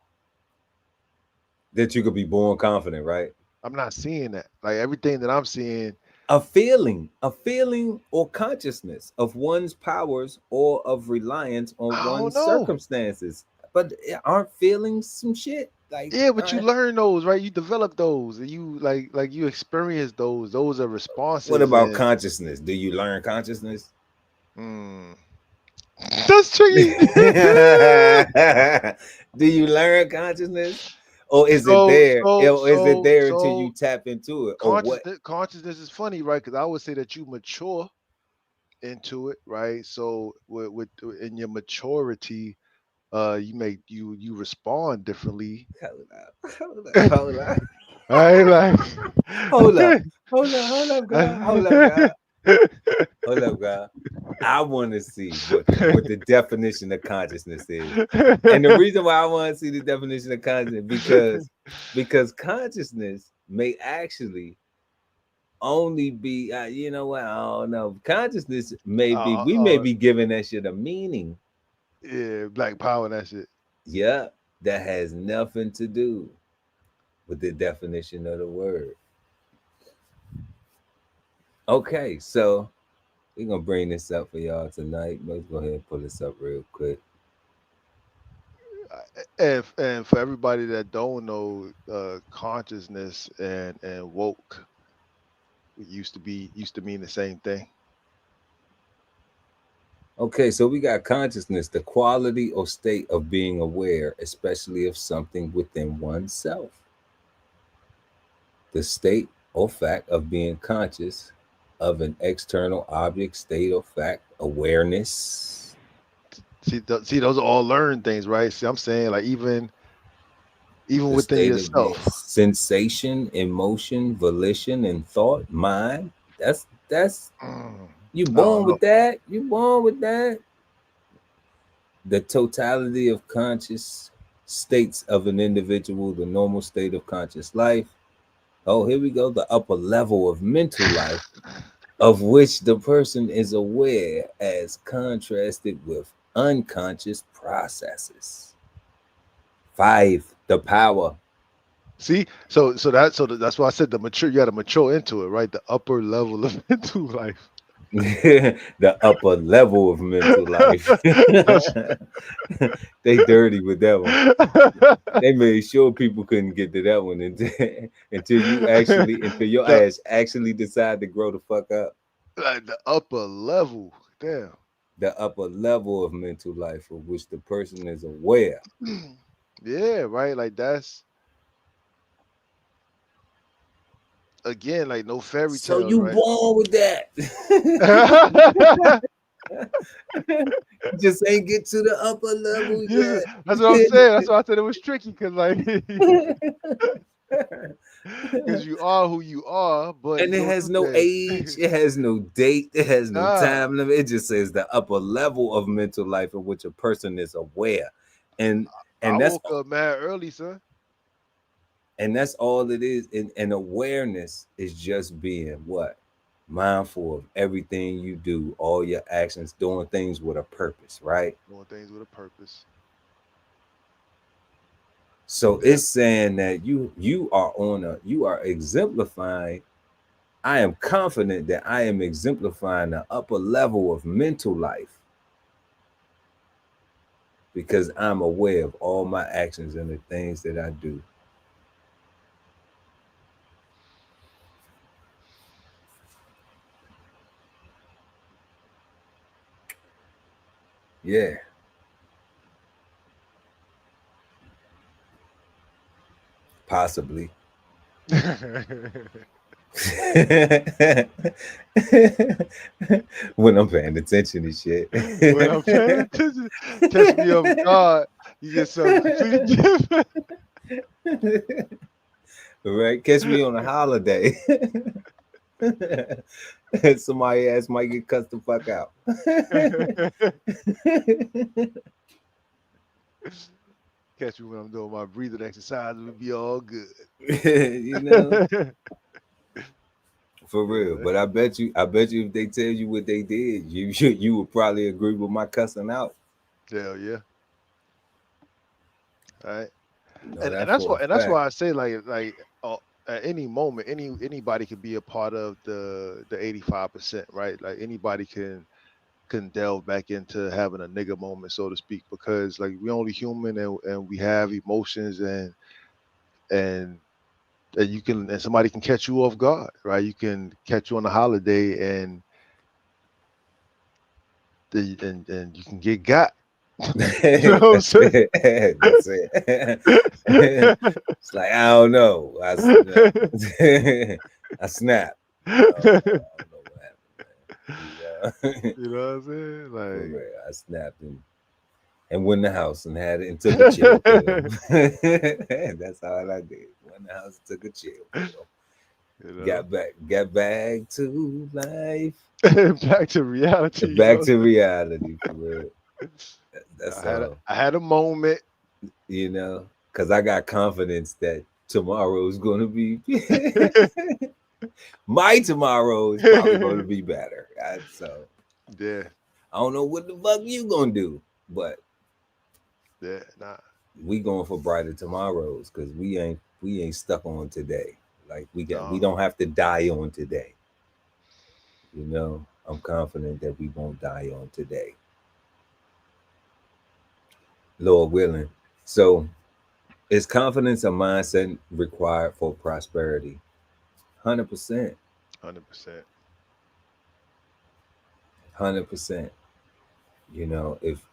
That you could be born confident, right? I'm not seeing that. Like everything that I'm seeing, A feeling or consciousness of one's powers or of reliance on I don't one's know. circumstances. But aren't feelings some shit? Like, Yeah, but you learn those, right? You develop those, and you like you experience those. Those are what responses, about and consciousness? Do you learn consciousness? mm, that's tricky. Do you learn consciousness? Or is it so there? so Or is it so there until you so tap into it? Or what? consciousness is funny, right? Because I would say that you mature into it, right? So with in your maturity, you respond differently. Hold up. Hold up. Hold up. Right, like Hold up. Hold up. Hold up, God. Hold up, God. Hold up, God. I want to see what the definition of consciousness is. And the reason why I want to see the definition of consciousness because consciousness may actually only be you know what, I don't know. Consciousness may be, uh, we may uh, be giving that shit a meaning. yeah, Black Power and that shit. Yeah, that has nothing to do with the definition of the word. Okay, so we're gonna bring this up for y'all tonight. Let's go ahead and pull this up real quick. And for everybody that don't know, consciousness and woke used to mean the same thing. Okay, so we got consciousness, the quality or state of being aware, especially of something within oneself. The state or fact of being conscious of an external object, state or fact, awareness. See, those are all learned things, right? See, I'm saying like even The within state of being yourself. sensation, emotion, volition, and thought, mind. That's you I don't born know. with that. You born with that. The totality of conscious states of an individual, the normal state of conscious life. Oh, here we go. The upper level of mental life, of which the person is aware as contrasted with unconscious processes. 5, the power. See, that's why I said the mature. You got to mature into it, right? The upper level of mental life. The upper level of mental life. That's- They dirty with that one. They made sure people couldn't get to that one until your the ass actually decide to grow the fuck up. like the upper level. Damn. The upper level of mental life of which the person is aware. Yeah, right. Like that's again like no fairy So tales, you right? born with that. Just ain't get to the upper level That's what I'm saying. That's why I said it was tricky because like yet. because you are who you are, but And you it go has through no age, things. it has no date, it has no Nah, time limit. It just says the upper level of mental life in which a person is aware. And I and that's woke up mad early, son. and that's all it is. And awareness is just being what? Mindful of everything you do, all your actions, doing things with a purpose, right? Doing things with a purpose. So Yeah. it's saying that you are exemplifying. I am confident that I am exemplifying the upper level of mental life because I'm aware of all my actions and the things that I do. Yeah, possibly. When I'm paying attention to shit. When I'm paying attention, catch me off guard, you get something completely different. Right? Catch me on a holiday. Somebody else might get cussed the fuck out. Catch me when I'm doing my breathing exercise, it'll be all good. You know? For real. Yeah, But I bet you if they tell you what they did, you would probably agree with my cussing out. hell yeah. All right. You know And that that's for why a fact. I say like at any moment, anybody could be a part of the 85%, right? Like anybody can delve back into having a nigga moment, so to speak, because like we only human, and we have emotions, and you can, and somebody can catch you off guard, right? You can catch you on a holiday, and you can get got. You know what I'm That's saying? it. That's it. It's like I don't know. I snap. I don't know what happened, man. You know what I'm saying? For Like, real. I snapped and went in the house and had it and took a chill pill. That's all I did. Went in the house and took a chill pill. you know, Got back to life. back to reality. You Back know, to reality for real. That's all. I had a moment. Because I got confidence that tomorrow is going to be my tomorrow is probably going to be better. So Yeah, I don't know what the fuck you gonna do, but yeah, nah. we going for brighter tomorrows because we ain't stuck on today. Like we No, don't have to die on today. I'm confident that we won't die on today, Lord willing. So is confidence a mindset required for prosperity? 100%. 100%. 100%.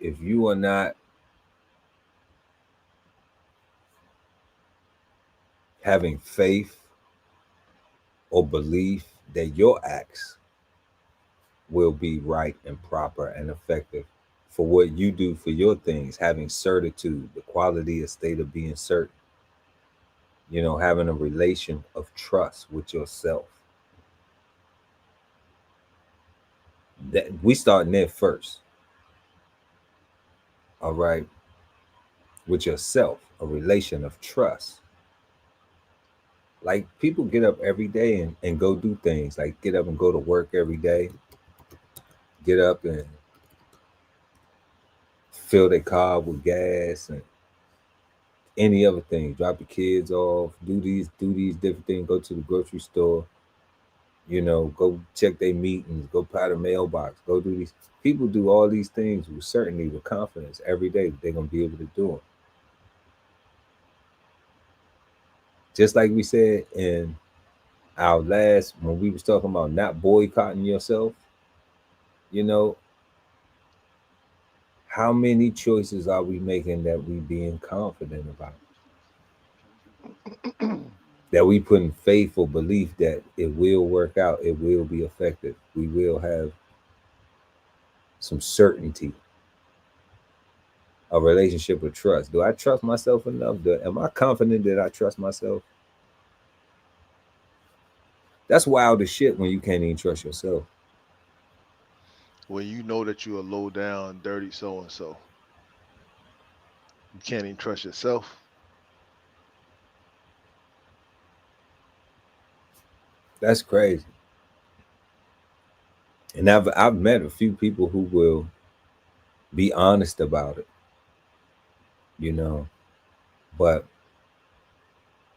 If you are not having faith or belief that your acts will be right and proper and effective for what you do for your things, having certitude, the quality of state of being certain, having a relation of trust with yourself. That we starting there first, all right, with yourself, a relation of trust. Like people get up every day and go do things, like get up and go to work every day, get up and fill their car with gas and any other thing, drop the kids off, do these different things, go to the grocery store, go check their meetings, go powder mailbox, go do these. People do all these things with certainty, with confidence every day that they're gonna be able to do them. Just like we said in our last when we was talking about not boycotting yourself, you know, how many choices are we making that we being confident about? That we put in faith or belief that it will work out, it will be effective, we will have some certainty, a relationship with trust. Do I trust myself enough? Am I confident that I trust myself? That's wild as shit when you can't even trust yourself. When you know that you're a low down, dirty so and so, you can't even trust yourself. That's crazy. And I've met a few people who will be honest about it, you know. But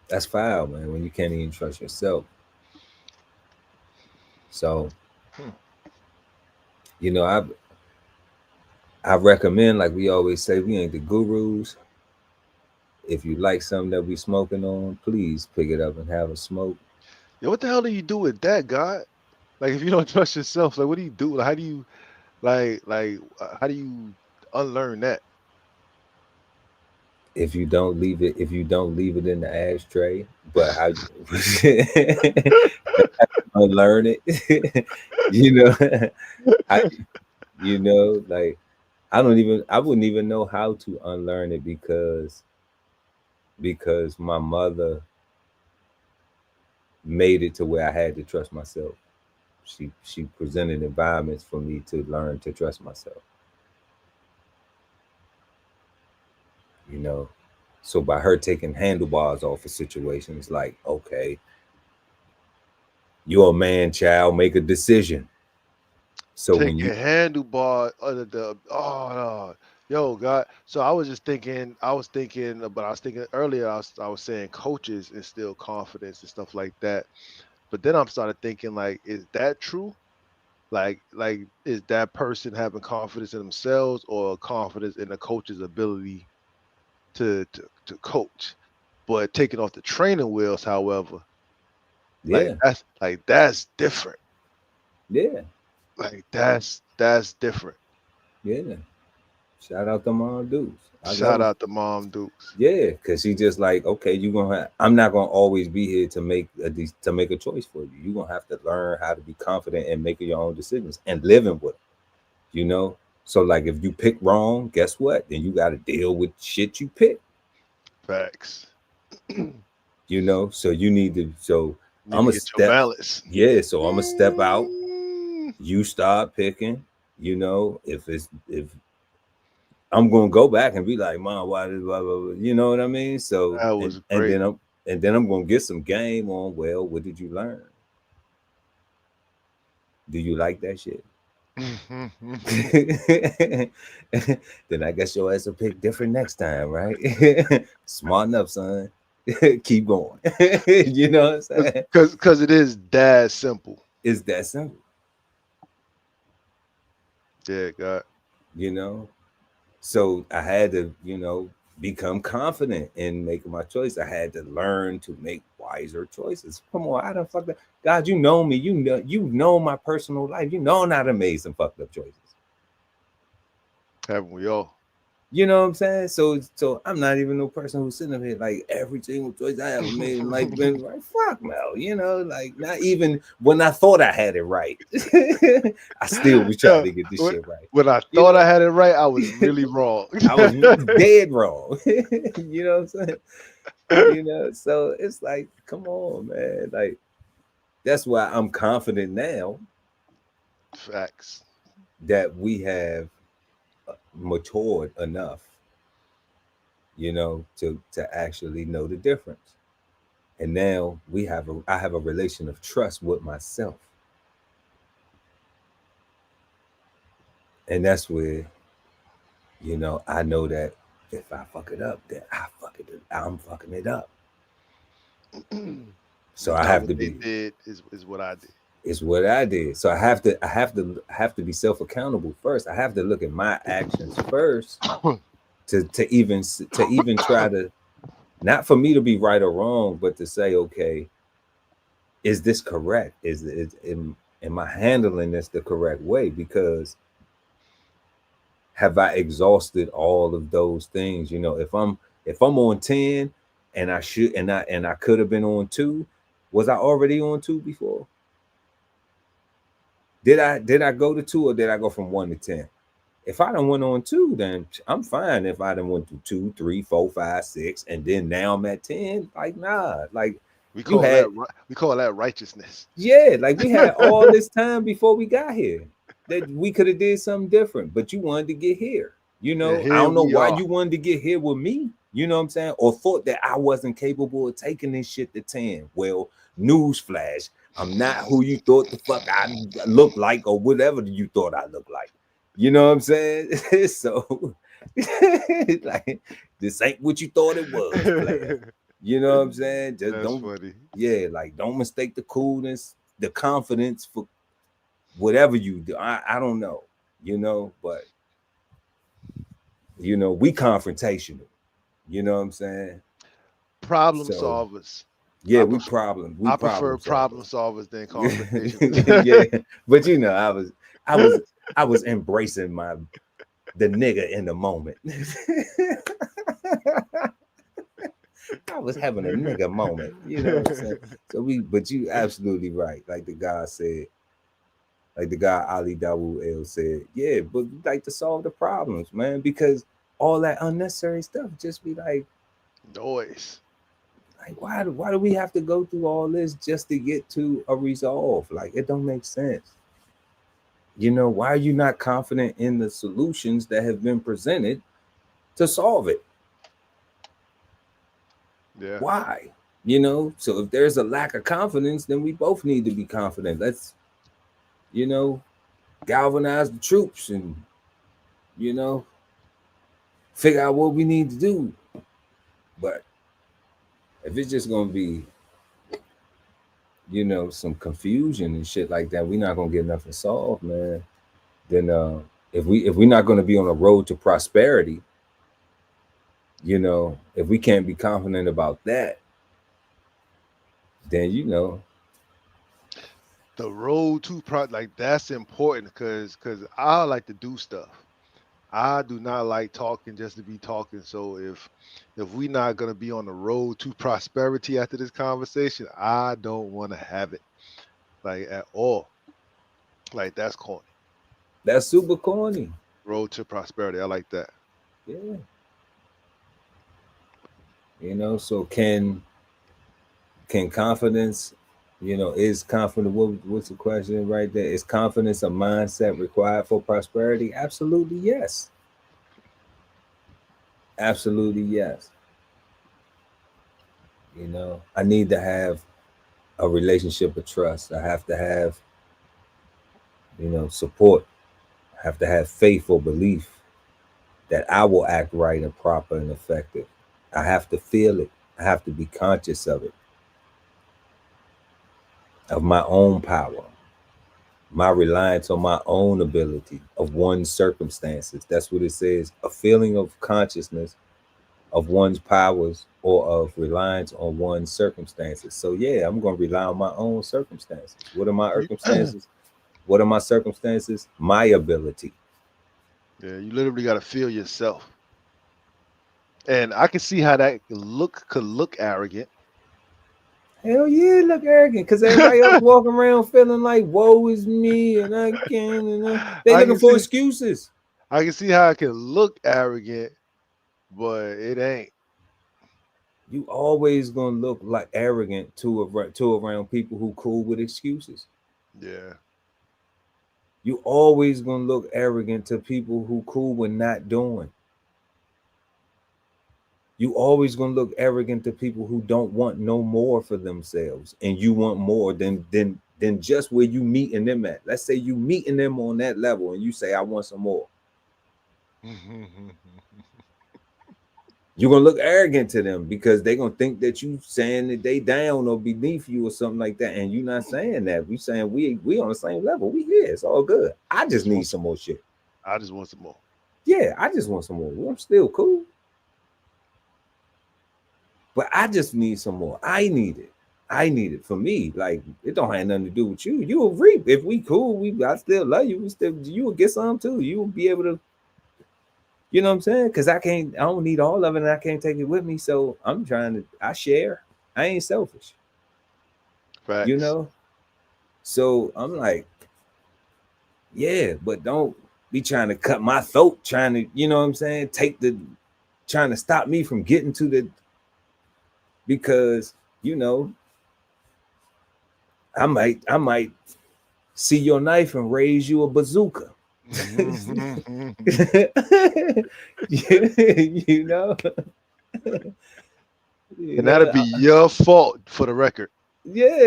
that's foul, man, when you can't even trust yourself. So, Hmm. I recommend, like we always say, we ain't the gurus. If you like something that we smoking on, please pick it up and have a smoke. Yeah, what the hell do you do with that, God? Like, if you don't trust yourself, like, what do you do? Like, how do you, how do you unlearn that? If you don't leave it in the ashtray, but how unlearn it, you know, I, like I wouldn't even know how to unlearn it because my mother made it to where I had to trust myself. She presented environments for me to learn to trust myself, you know. So by her taking handlebars off of situations, like, okay, you're a man, child, make a decision. So when Take you a handlebar under the, oh, no. Yo, God. So I was just thinking. But I was thinking earlier. I was saying coaches instill confidence and stuff like that. But then I'm started thinking like, is that true? Like is that person having confidence in themselves or confidence in the coach's ability to coach? But taking off the training wheels, however, Yeah, that's different. yeah, Like that's different. yeah. Shout out to Mom Dukes. I love Shout it. out to Mom Dukes. Yeah, because she just like, okay, you gonna have, I'm not gonna always be here to make a choice for you. You're gonna have to learn how to be confident and making your own decisions and living with them, you know. So like if you pick wrong, guess what? Then you gotta deal with shit you pick, Facts. you know. So you need to Need I'm to a get your step, balance. yeah, so I'm gonna step out, Mm, you start picking, you know, if I'm gonna go back and be like, Mom, why did blah, blah, blah, you know what I mean? So that and was and great. then I'm gonna get some game on. Well, what did you learn? Do you like that shit? Then I guess your ass will pick different next time, right? Smart enough, son. Keep going. You know what I'm saying? Cause it is that simple. It's that simple, Yeah, God. you know. So I had to, become confident in making my choice. I had to learn to make wiser choices. Come on, I done fucked up. God, you know me. You know my personal life. You know I done made some fucked up choices. Haven't we all? You know what I'm saying? So I'm not even no person who's sitting up here like every single choice I ever made in life been right. Fuck no, like not even when I thought I had it right. I still was trying Yeah, to get this when, shit right. when I You thought I know, had it right, I was really wrong. I was dead wrong. You know what I'm saying? So it's like, come on, man. Like that's why I'm confident now Facts. that we have matured enough, to actually know the difference. And now I have a relation of trust with myself. And that's where, I know that if I fuck it up, then I'm fucking it up. So I Not have what to they be did is what I did. it's what I did. So I have to be self accountable first. I have to look at my actions first to even try to, not for me to be right or wrong, but to say, okay, is this correct? Am I handling this the correct way? Because have I exhausted all of those things? If I'm on 10 and I could have been on 2, was I already on 2 before? Did I go to 2 or did I go from 1 to 10? If I done went on 2, then I'm fine. If I done went to 2, 3, 4, 5, 6, and then now I'm at 10, like nah. Like We you call that had we call that righteousness. yeah, like we had all this time before we got here that we could have did something different, but you wanted to get here. And I here don't know we why are. you wanted to get here with me. You know what I'm saying? Or thought that I wasn't capable of taking this shit to 10. Well, newsflash, I'm not who you thought the fuck I look like or whatever you thought I looked like. You know what I'm saying? So like this ain't what you thought it was, player. You know what I'm saying? Just That's don't, funny. yeah, like don't mistake the coolness, the confidence for whatever you do. I don't know, but we confrontational. You know what I'm saying? Problem So solvers. yeah, I we prefer problem, we I prefer problem problem solvers. solvers than Yeah, confrontationalists. but I was embracing the nigga in the moment. I was having a nigga moment, you know what I'm saying? But you absolutely right. Like the guy Ali Dawood El said, yeah, but we like to solve the problems, man, because all that unnecessary stuff just be Noise. like why do we have to go through all this just to get to a resolve? Like it don't make sense. Why are you not confident in the solutions that have been presented to solve it? Yeah. Why? So if there's a lack of confidence, then we both need to be confident. Let's, you know, galvanize the troops and, you know, figure out what we need to do. But if it's just gonna be, some confusion and shit like that, we're not gonna get nothing solved, man. Then if we're not gonna be on a road to prosperity, if we can't be confident about that, then The road to like that's important because I like to do stuff. I do not like talking just to be talking. So if we're not gonna be on the road to prosperity after this conversation, I don't want to have it like at all. Like that's corny. that's super corny. Road to prosperity. I like that. Yeah. So can confidence, is confidence, what's the question right there? Is confidence a mindset required for prosperity? Absolutely yes. Absolutely yes. I need to have a relationship of trust. I have to have, support. I have to have faith or belief that I will act right and proper and effective. I have to feel it. I have to be conscious of my own power, my reliance on my own ability, of one's circumstances. That's what it says. A feeling of consciousness of one's powers or of reliance on one's circumstances. So yeah, I'm going to rely on my own circumstances. What are my circumstances? What are my circumstances? My ability. Yeah, you literally got to feel yourself. And I can see how that could look arrogant. Hell yeah, look arrogant because everybody else walking around feeling like woe is me and I can't. They looking for excuses. I can see how it can look arrogant, but it ain't. You always gonna look like arrogant to around people who cool with excuses. Yeah. You always gonna look arrogant to people who cool with not doing. You always gonna look arrogant to people who don't want no more for themselves, and you want more than just where you meeting them at. Let's say you meeting them on that level, and you say, "I want some more." You're gonna look arrogant to them because they're gonna think that you saying that they down or beneath you or something like that, and you're not saying that. We saying we on the same level. We here. It's all good. I just need some more shit. I just want some more. Yeah, I just want some more. I'm still cool, but I just need some more. I need it. I need it for me. Like it don't have nothing to do with you. You will reap if we cool. I still love you. You will get some too. You will be able to. You know what I'm saying? Because I don't need all of it and I can't take it with me. So I share. I ain't selfish. Facts. So I'm like, yeah, but don't be trying to cut my throat, trying to, you know what I'm saying? Trying to stop me from getting to because, I might see your knife and raise you a bazooka. Mm-hmm. And that'll be your fault for the record. Yeah,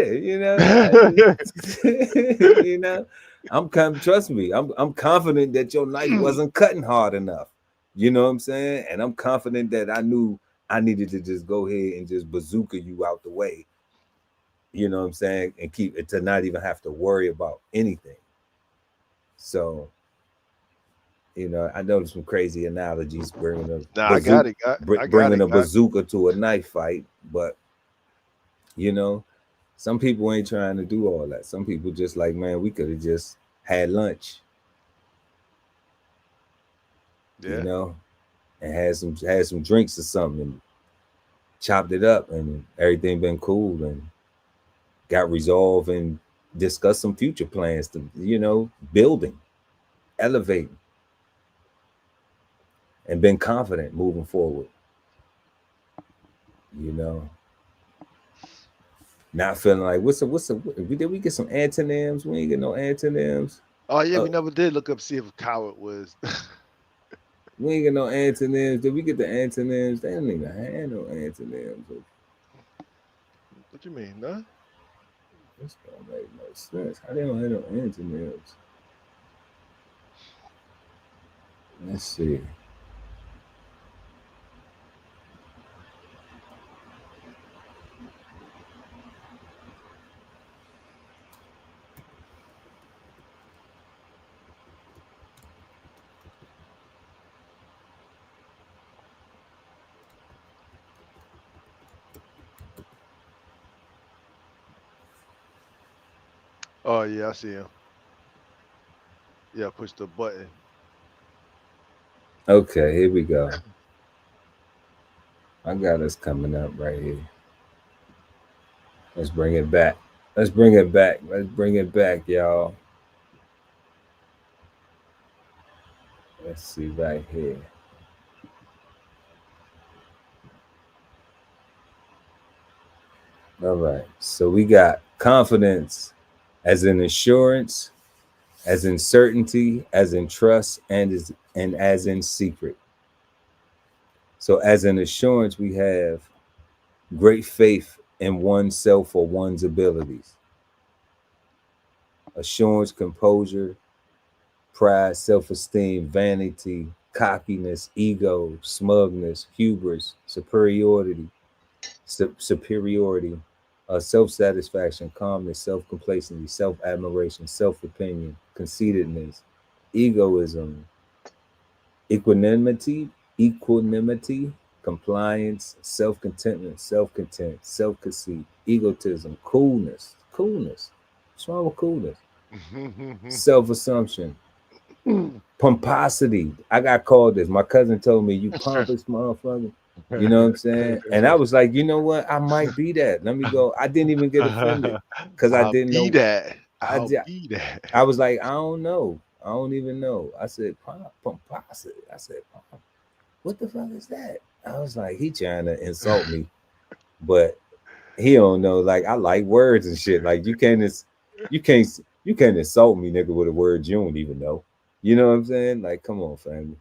trust me, I'm confident that your knife wasn't cutting hard enough. You know what I'm saying? And I'm confident that I knew I needed to just go ahead and just bazooka you out the way. You know what I'm saying? And keep it to not even have to worry about anything. So, I know there's some crazy analogies bringing a bazooka to a knife fight, but some people ain't trying to do all that. Some people just like, man, we could have just had lunch, and had some drinks or something, and chopped it up, and everything been cool, and got resolved, and discussed some future plans to, building, elevating, and been confident moving forward. Not feeling like did we get some antonyms? We ain't get no antonyms. Oh yeah, we never did look up see if a coward was. We ain't get no antonyms. Did we get the antonyms? They don't even have no antonyms. What you mean, huh? This don't make no sense. How they don't have no antonyms? Let's see. Oh yeah, I see him. Yeah, push the button. Okay, here we go. I got us coming up right here. Let's bring it back. Let's bring it back. Let's bring it back, y'all. Let's see right here. All right. So we got confidence as in assurance, as in certainty, as in trust, and as in secret. So as an assurance, we have great faith in oneself or one's abilities. Assurance, composure, pride, self-esteem, vanity, cockiness, ego, smugness, hubris, superiority, self-satisfaction, calmness, self-complacency, self-admiration, self-opinion, conceitedness, egoism, equanimity, compliance, self-contentment, self-content, self-conceit, egotism, coolness. What's wrong with coolness? Self-assumption, pomposity. I got called this. My cousin told me, "You pompous motherfucker." You know what I'm saying? And I was like, you know what? I might be that. Let me go. I didn't even get offended because I I'll didn't be know. that. I I'll ju- be that. I was like, I don't know. I don't even know. I said, pomposity. I said, what the fuck is that? I was like, he trying to insult me, but he don't know. Like I like words and shit. Like you can't, you can't insult me, nigga, with a word you don't even know. You know what I'm saying? Like, come on, family.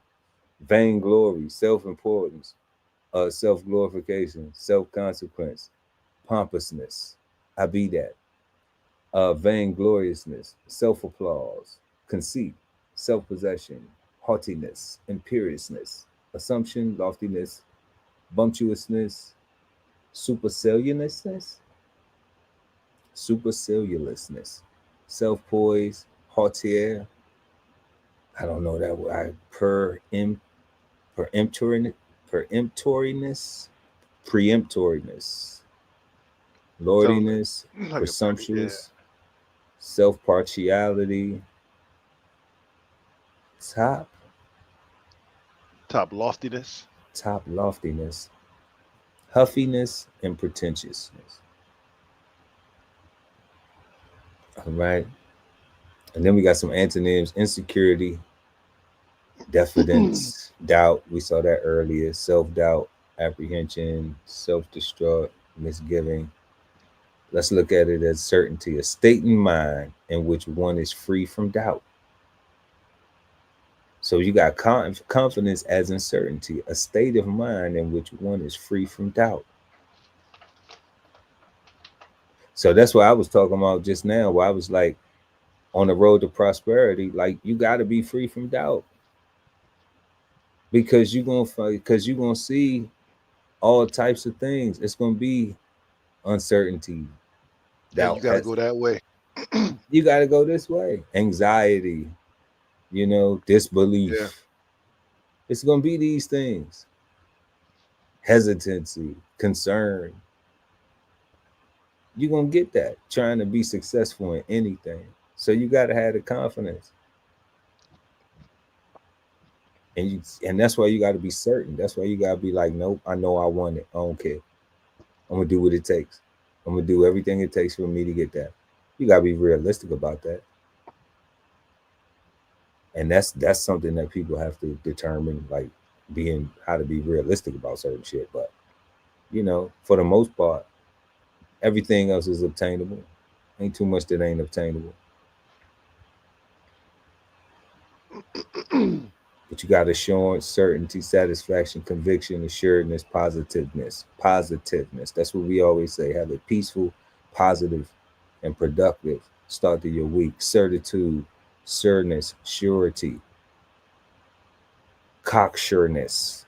Vainglory, self-importance, self-glorification, self-consequence, pompousness. I be that. Vaingloriousness, self-applause, conceit, self-possession, haughtiness, imperiousness, assumption, loftiness, bumptiousness, superciliousness, superciliousness, self-poise, hauteur. I don't know that word. Peremptoriness, peremptoriness, preemptoriness, Sounds lordiness, like a pretty yeah. presumptuous, self partiality, top, Top loftiness. top loftiness, huffiness, and pretentiousness. All right. And then we got some antonyms: insecurity, diffidence, doubt. We saw that earlier. Self doubt, apprehension, self destruct, misgiving. Let's look at it as certainty, a state in mind in which one is free from doubt. So you got confidence as uncertainty, a state of mind in which one is free from doubt. So that's what I was talking about just now, where I was like, on the road to prosperity, like you got to be free from doubt because you're gonna see all types of things. It's gonna be uncertainty, And you doubt. gotta go that way. You got to go this way. Anxiety, Yeah. disbelief. It's gonna be these things. Hesitancy, concern. You're gonna get that trying to be successful in anything. So you gotta have the confidence. And that's why you gotta be certain. That's why you gotta be like, nope, I know I want it. I don't care. I'm gonna do what it takes. I'm gonna do everything it takes for me to get that. You gotta be realistic about that. And that's something that people have to determine, like being how to be realistic about certain shit. But for the most part, everything else is obtainable. Ain't too much that ain't obtainable. But you got assurance, certainty, satisfaction, conviction, assuredness, positiveness. Positiveness. That's what we always say. Have a peaceful, positive, and productive start to your week. Certitude, sureness, surety, cocksureness,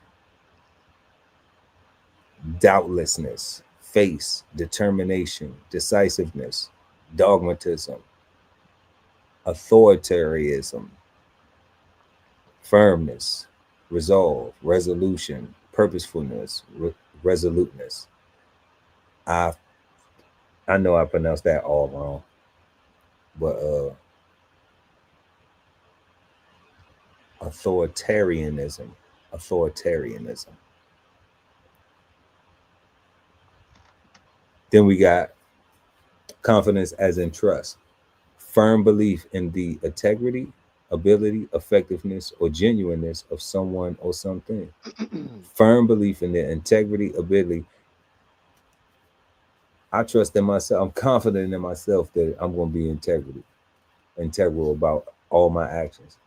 doubtlessness, face, determination, decisiveness, dogmatism, authoritarianism, firmness, resolve, resolution, purposefulness, resoluteness. I I know I pronounced that all wrong. but authoritarianism. Then we got confidence as in trust, firm belief in the integrity, ability, effectiveness, or genuineness of someone or something. Firm belief in the integrity, ability. I trust in myself. I'm confident in myself that I'm going to be integral about all my actions.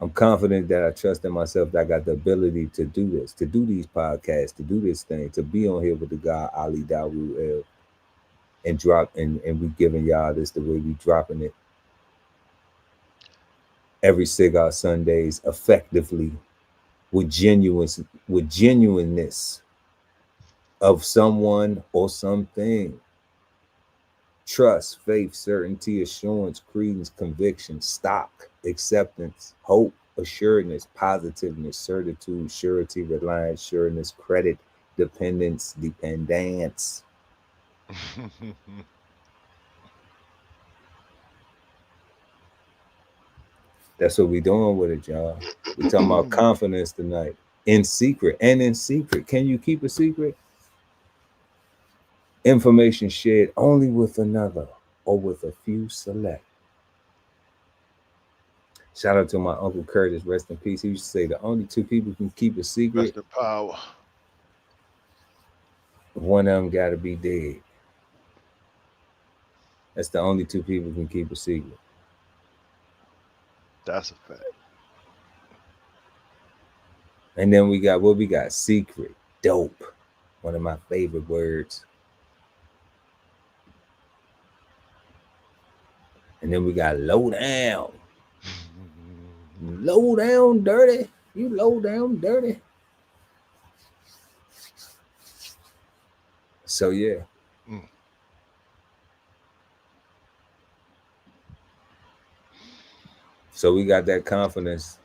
I'm confident that I trust in myself that I got the ability to do this, to do these podcasts, to do this thing, to be on here with the guy Ali Dawu and drop and we giving y'all this the way we dropping it every Cigar Sundays effectively with genuineness of someone or something. Trust, faith, certainty, assurance, credence, conviction, stock, acceptance, hope, assuredness, positiveness, certitude, surety, reliance, sureness, credit, dependence. That's what we doing with it, y'all. We talking about confidence tonight. In secret. Can you keep a secret? Information shared only with another or with a few select. Shout out to my Uncle Curtis, rest in peace. He used to say the only two people can keep a secret. Rest in power. One of them got to be dead. That's the only two people can keep a secret. That's a fact. And then we got secret, dope. One of my favorite words. And then we got low down. Low down dirty. You low down dirty. So yeah. So we got that confidence.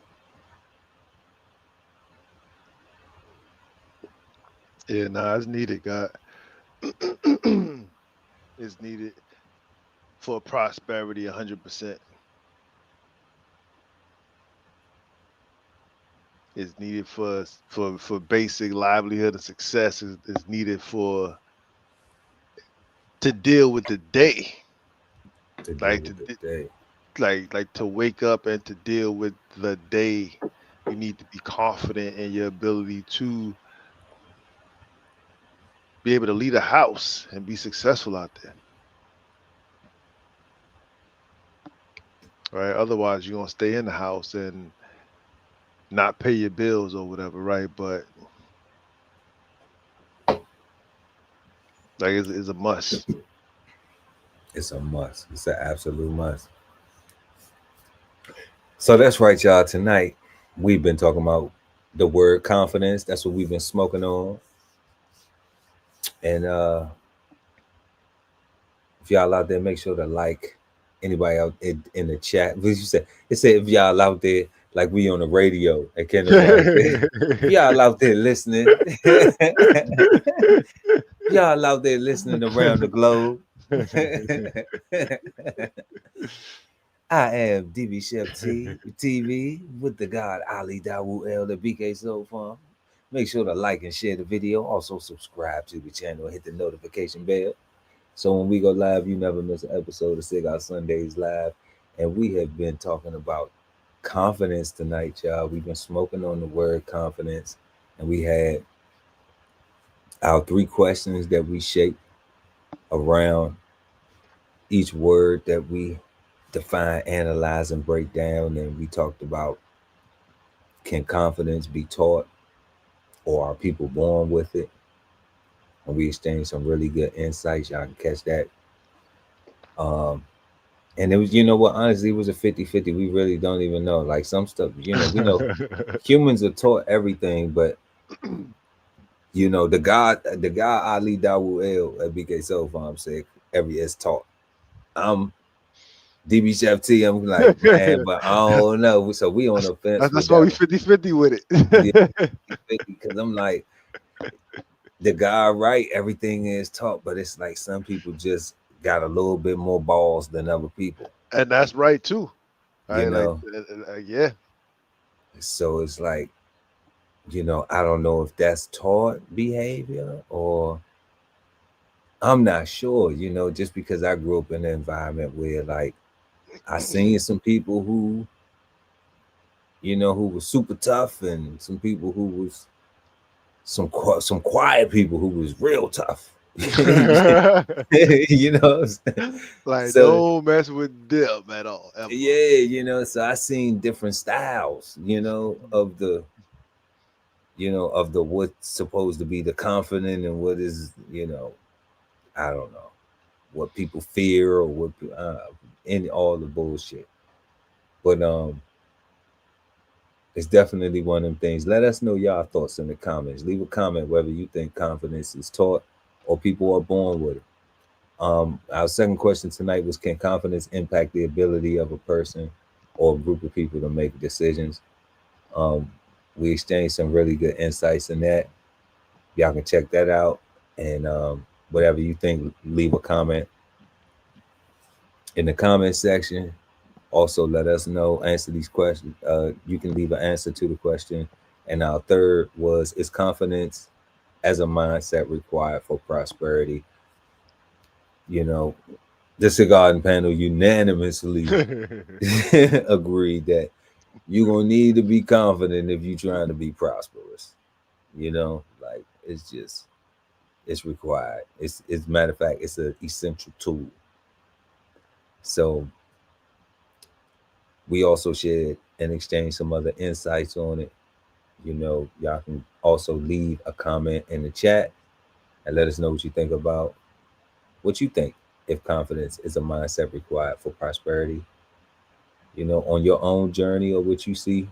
Yeah, it's needed, God. It's needed for prosperity 100%. It's needed for basic livelihood and success. It's needed to deal with the day. Like to wake up and to deal with the day. You need to be confident in your ability to be able to lead a house and be successful out there. Right? Otherwise, you're going to stay in the house and not pay your bills or whatever, right? But like it's a must. It's a must. It's an absolute must. So that's right, y'all. Tonight, we've been talking about the word confidence. That's what we've been smoking on. And if y'all out there, make sure to like anybody out in the chat. What you said? It said if y'all out there, like we on the radio at Kendall. If y'all out there listening, y'all out there listening around the globe. I am DBCHEFTV with the God Ali Dawu the BK Soul Farm. Make sure to like and share the video. Also subscribe to the channel and hit the notification bell. So when we go live, you never miss an episode of Cigar Sundays Live. And we have been talking about confidence tonight, y'all. We've been smoking on the word confidence. And we had our 3 questions that we shaped around each word that we define, analyze, and break down. And we talked about, can confidence be taught, or are people born with it? And we exchanged some really good insights. Y'all can catch that. And it was, you know what, honestly, it was a 50-50. We really don't even know. Like some stuff, we know humans are taught everything, but the guy Ali Dawu at BK Soul Farm said every is taught. DBCHEFT, I'm like, man, but I don't know. So we on the fence. That's why we 50-50 with it. Because I'm like, the guy, right? Everything is taught, but it's like some people just got a little bit more balls than other people, And that's right too. you Right? Like, know. yeah. So it's like, I don't know if that's taught behavior or I'm not sure, just because I grew up in an environment where like I seen some people who, who was super tough, and some people who was some quiet people who was real tough. you know Like, so don't mess with them at all, ever. yeah, so I seen different styles, of the what's supposed to be the confident and what is, I don't know, what people fear or what in all the bullshit. But it's definitely one of them things. Let us know y'all thoughts in the comments. Leave a comment whether you think confidence is taught or people are born with it. Our second question tonight was, can confidence impact the ability of a person or a group of people to make decisions? We exchanged some really good insights in that. Y'all can check that out. And whatever you think, leave a comment in the comment section. Also, let us know, answer these questions. You can leave an answer to the question. And our third was, is confidence as a mindset required for prosperity? The Cigarden Panel unanimously agreed that you're going to need to be confident if you're trying to be prosperous. Like it's required. It's matter of fact, it's an essential tool. So we also shared and exchanged some other insights on it. Y'all can also leave a comment in the chat and let us know what you think about what you think if confidence is a mindset required for prosperity, on your own journey or what you see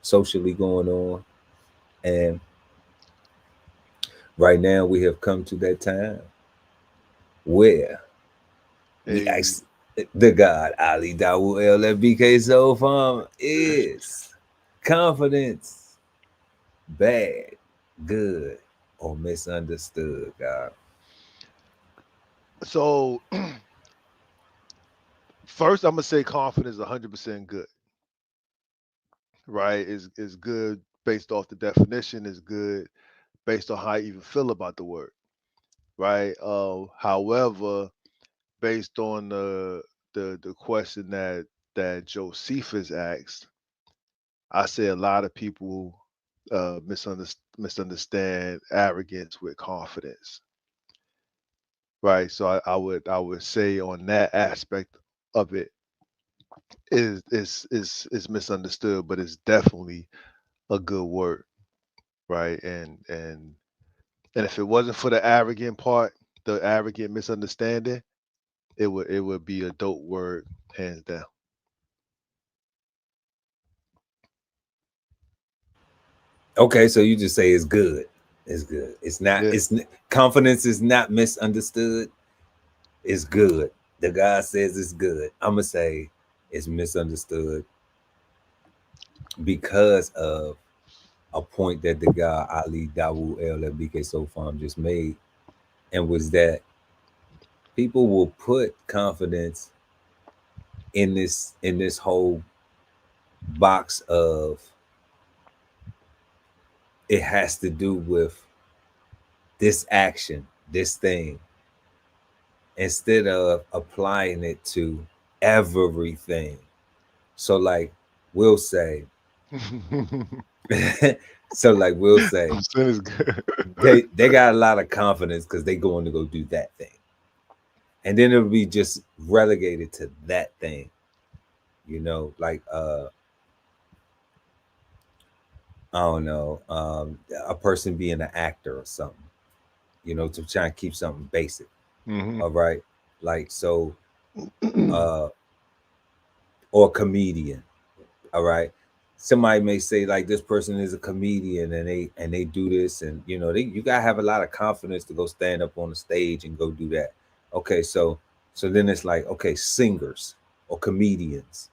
socially going on. And right now we have come to that time where we Hey. ask the God Ali Dawu LFBK Soul Farm, is confidence bad, good, or misunderstood, God? So first, I'm gonna say confidence 100% good. Right? Is good based off the definition. Is good based on how you even feel about the word. Right? However, based on the question that Josephus asked, I say a lot of people misunderstand arrogance with confidence. Right? So I would say on that aspect of it is misunderstood, but it's definitely a good word, right? And if it wasn't for the arrogant part, the arrogant misunderstanding, it would be a dope word, hands down. Okay, so you just say it's good. It's good. It's not. Yeah. Confidence is not misunderstood. It's good. The God says it's good. I'm gonna say it's misunderstood because of a point that the guy Ali Dawu LFBK Soul Farm just made, and was that people will put confidence in this whole box of it has to do with this action, this thing, instead of applying it to everything. So like we'll say, so like we'll say Sin is good. they got a lot of confidence because they going to go do that thing. And then it'll be just relegated to that thing. Like I don't know, a person being an actor or something, to try and keep something basic. Hmm. All right. Like so uh or comedian. All right. Somebody may say like this person is a comedian and they do this, and you gotta have a lot of confidence to go stand up on the stage and go do that. Okay, so then it's like, okay, singers or comedians,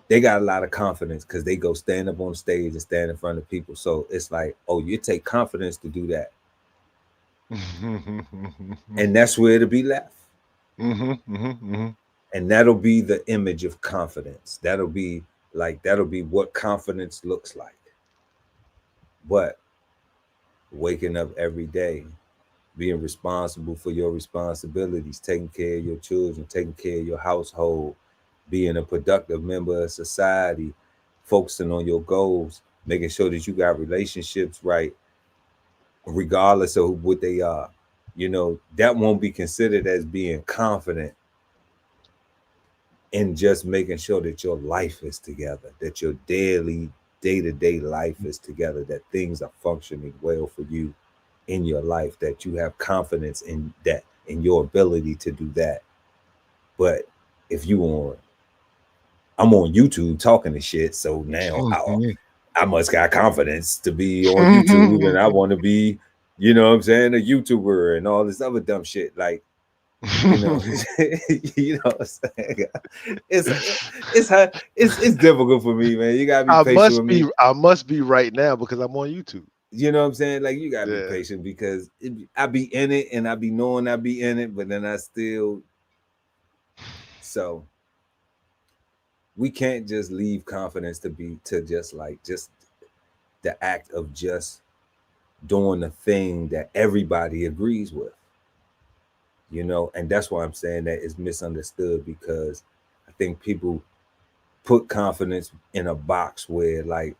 they got a lot of confidence because they go stand up on stage and stand in front of people. So it's like, oh, you take confidence to do that. And that's where it'll be left. And that'll be the image of confidence. That'll be what confidence looks like. But waking up every day, being responsible for your responsibilities, taking care of your children, taking care of your household, being a productive member of society, focusing on your goals, making sure that you got relationships right, regardless of what they are. That won't be considered as being confident in just making sure that your life is together, that your daily, day-to-day life is together, that things are functioning well for you in your life, that you have confidence in that, in your ability to do that. But if I'm on YouTube talking to shit, so now I must got confidence to be on YouTube, and I want to be, you know what I'm saying, a YouTuber and all this other dumb shit. Like, you know, you know what I'm saying? It's difficult for me, man. You gotta be patient with me. I must be right now because I'm on YouTube. You know what I'm saying? Like, you gotta be patient because I be in it and I be knowing I be in it, but then I still. So we can't just leave confidence to just the act of just doing the thing that everybody agrees with. And that's why I'm saying that it's misunderstood, because I think people put confidence in a box where, like,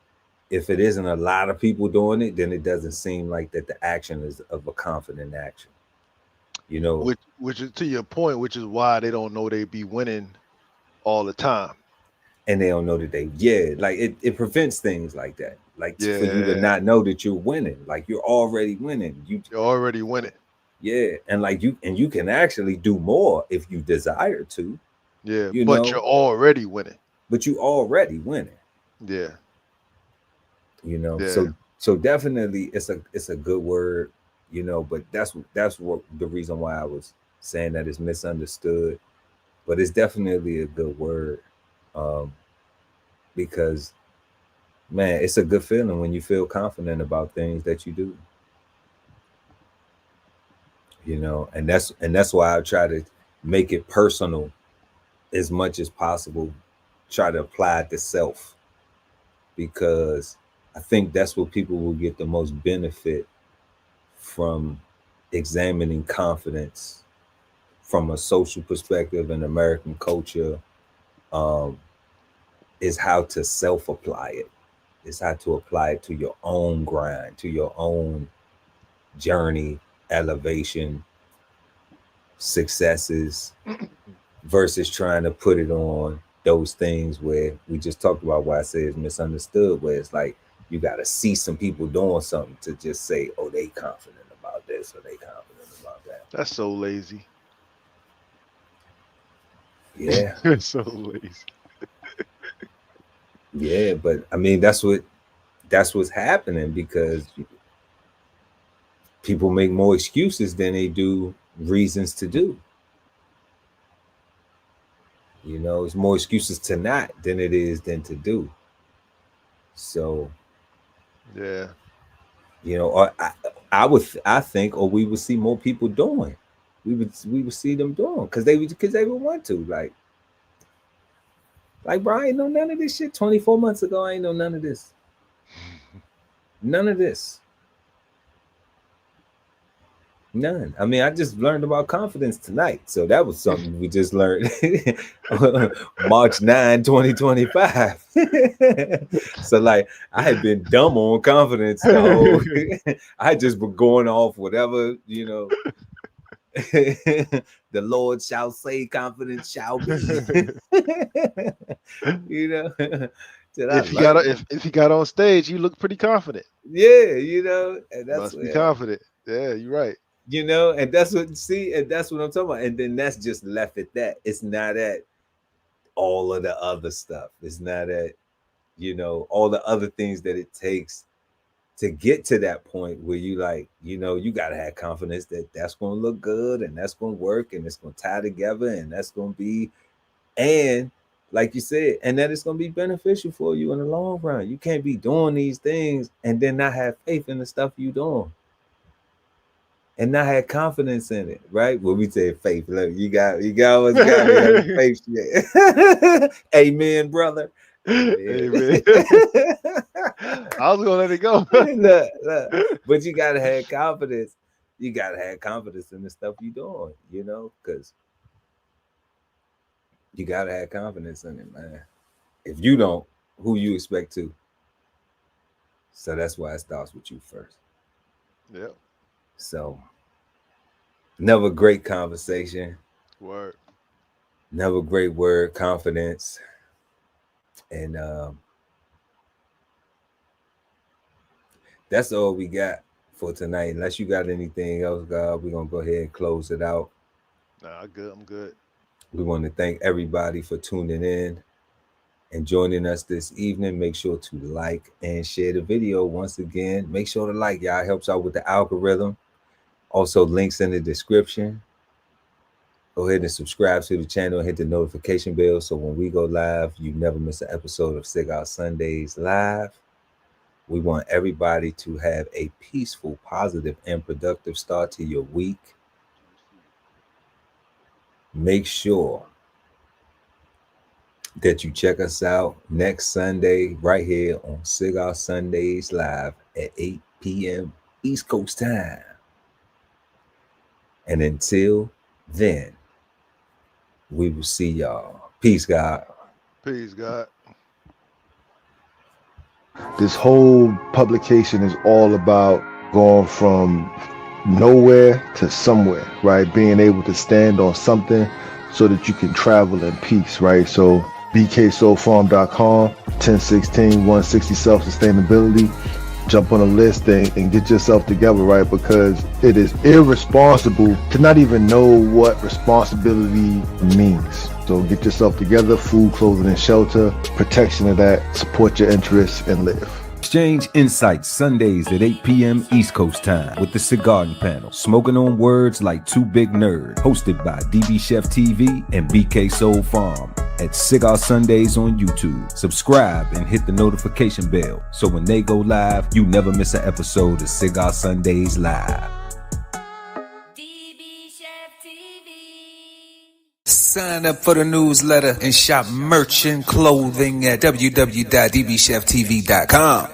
if it isn't a lot of people doing it, then it doesn't seem like that the action is of a confident action. Which is to your point, which is why they don't know they be winning all the time. And they don't know that like it prevents things like that. Like, for you to not know that you're winning, like you're already winning. You're already winning. Yeah, and like you can actually do more if you desire to. Yeah, but you're already winning. But you already winning. Yeah. So definitely it's a good word, but that's what the reason why I was saying that it's misunderstood. But it's definitely a good word. Because, man, it's a good feeling when you feel confident about things that you do. And that's why I try to make it personal as much as possible. Try to apply it to self, because I think that's what people will get the most benefit from examining confidence from a social perspective and American culture. Is how to self-apply it. Is how to apply it to your own grind, to your own journey, elevation, successes, versus trying to put it on those things where we just talked about, why I say it's misunderstood, where it's like you got to see some people doing something to just say, oh, they confident about this or they confident about that. That's so lazy. Yeah. It's so lazy. Yeah, but I mean, that's what's happening, because people make more excuses than they do reasons to do. It's more excuses to not than it is than to do. So, yeah, or I think, or we would see more people doing. We would see them doing because they would want to. Like, bro, I ain't know none of this shit 24 months ago. I ain't know none of this. None of this. None. I mean, I just learned about confidence tonight. So that was something we just learned. March 9, 2025. So, like, I had been dumb on confidence. I had just been going off whatever, the Lord shall say, confidence shall be. If he got on stage, he looked pretty confident. Yeah, and that's must be confident. Yeah, you're right. And that's what I'm talking about. And then that's just left at that. It's not at all of the other stuff. It's not at all the other things that it takes to get to that point where you you got to have confidence that that's going to look good and that's going to work and it's going to tie together and that's going to be, and like you said, and that it's going to be beneficial for you in the long run. You can't be doing these things and then not have faith in the stuff you're doing. and not have confidence in it, right? Well, we say faith. Look, you always got me on the faith shit. Amen, brother. Amen. I was gonna let it go. look. But you gotta have confidence. You gotta have confidence in the stuff you're doing, you know, because you gotta have confidence in it, man. If you don't, who you expect to? So that's why it starts with you first. Yeah. So, never great conversation. Word. Never great word, confidence. And that's all we got for tonight. Unless you got anything else, God, we're going to go ahead and close it out. Nah, I'm good. We want to thank everybody for tuning in and joining us this evening. Make sure to like and share the video. Once again, make sure to like, y'all. It helps out with the algorithm. Also, links in the description. Go ahead and subscribe to the channel and hit the notification bell so when we go live, you never miss an episode of Cigar Sundays Live. We want everybody to have a peaceful, positive, and productive start to your week. Make sure that you check us out next Sunday right here on Cigar Sundays Live at 8 p.m. East Coast time. And until then, we will see y'all. Peace, God. Peace, God. This whole publication is all about going from nowhere to somewhere, right? Being able to stand on something so that you can travel in peace, right? So bksoulfarm.com, 1016 160 self-sustainability. Jump on a list and get yourself together, right? Because it is irresponsible to not even know what responsibility means. So get yourself together, food, clothing, and shelter, protection of that, support your interests, and live. Exchange insights Sundays at 8 p.m. East Coast time with the Cigarden Panel. Smoking on words like two big nerds. Hosted by DBCHEFTV and BK Soul Farm at Cigar Sundays on YouTube. Subscribe and hit the notification bell so when they go live, you never miss an episode of Cigar Sundays Live. Sign up for the newsletter and shop merch and clothing at www.dbcheftv.com.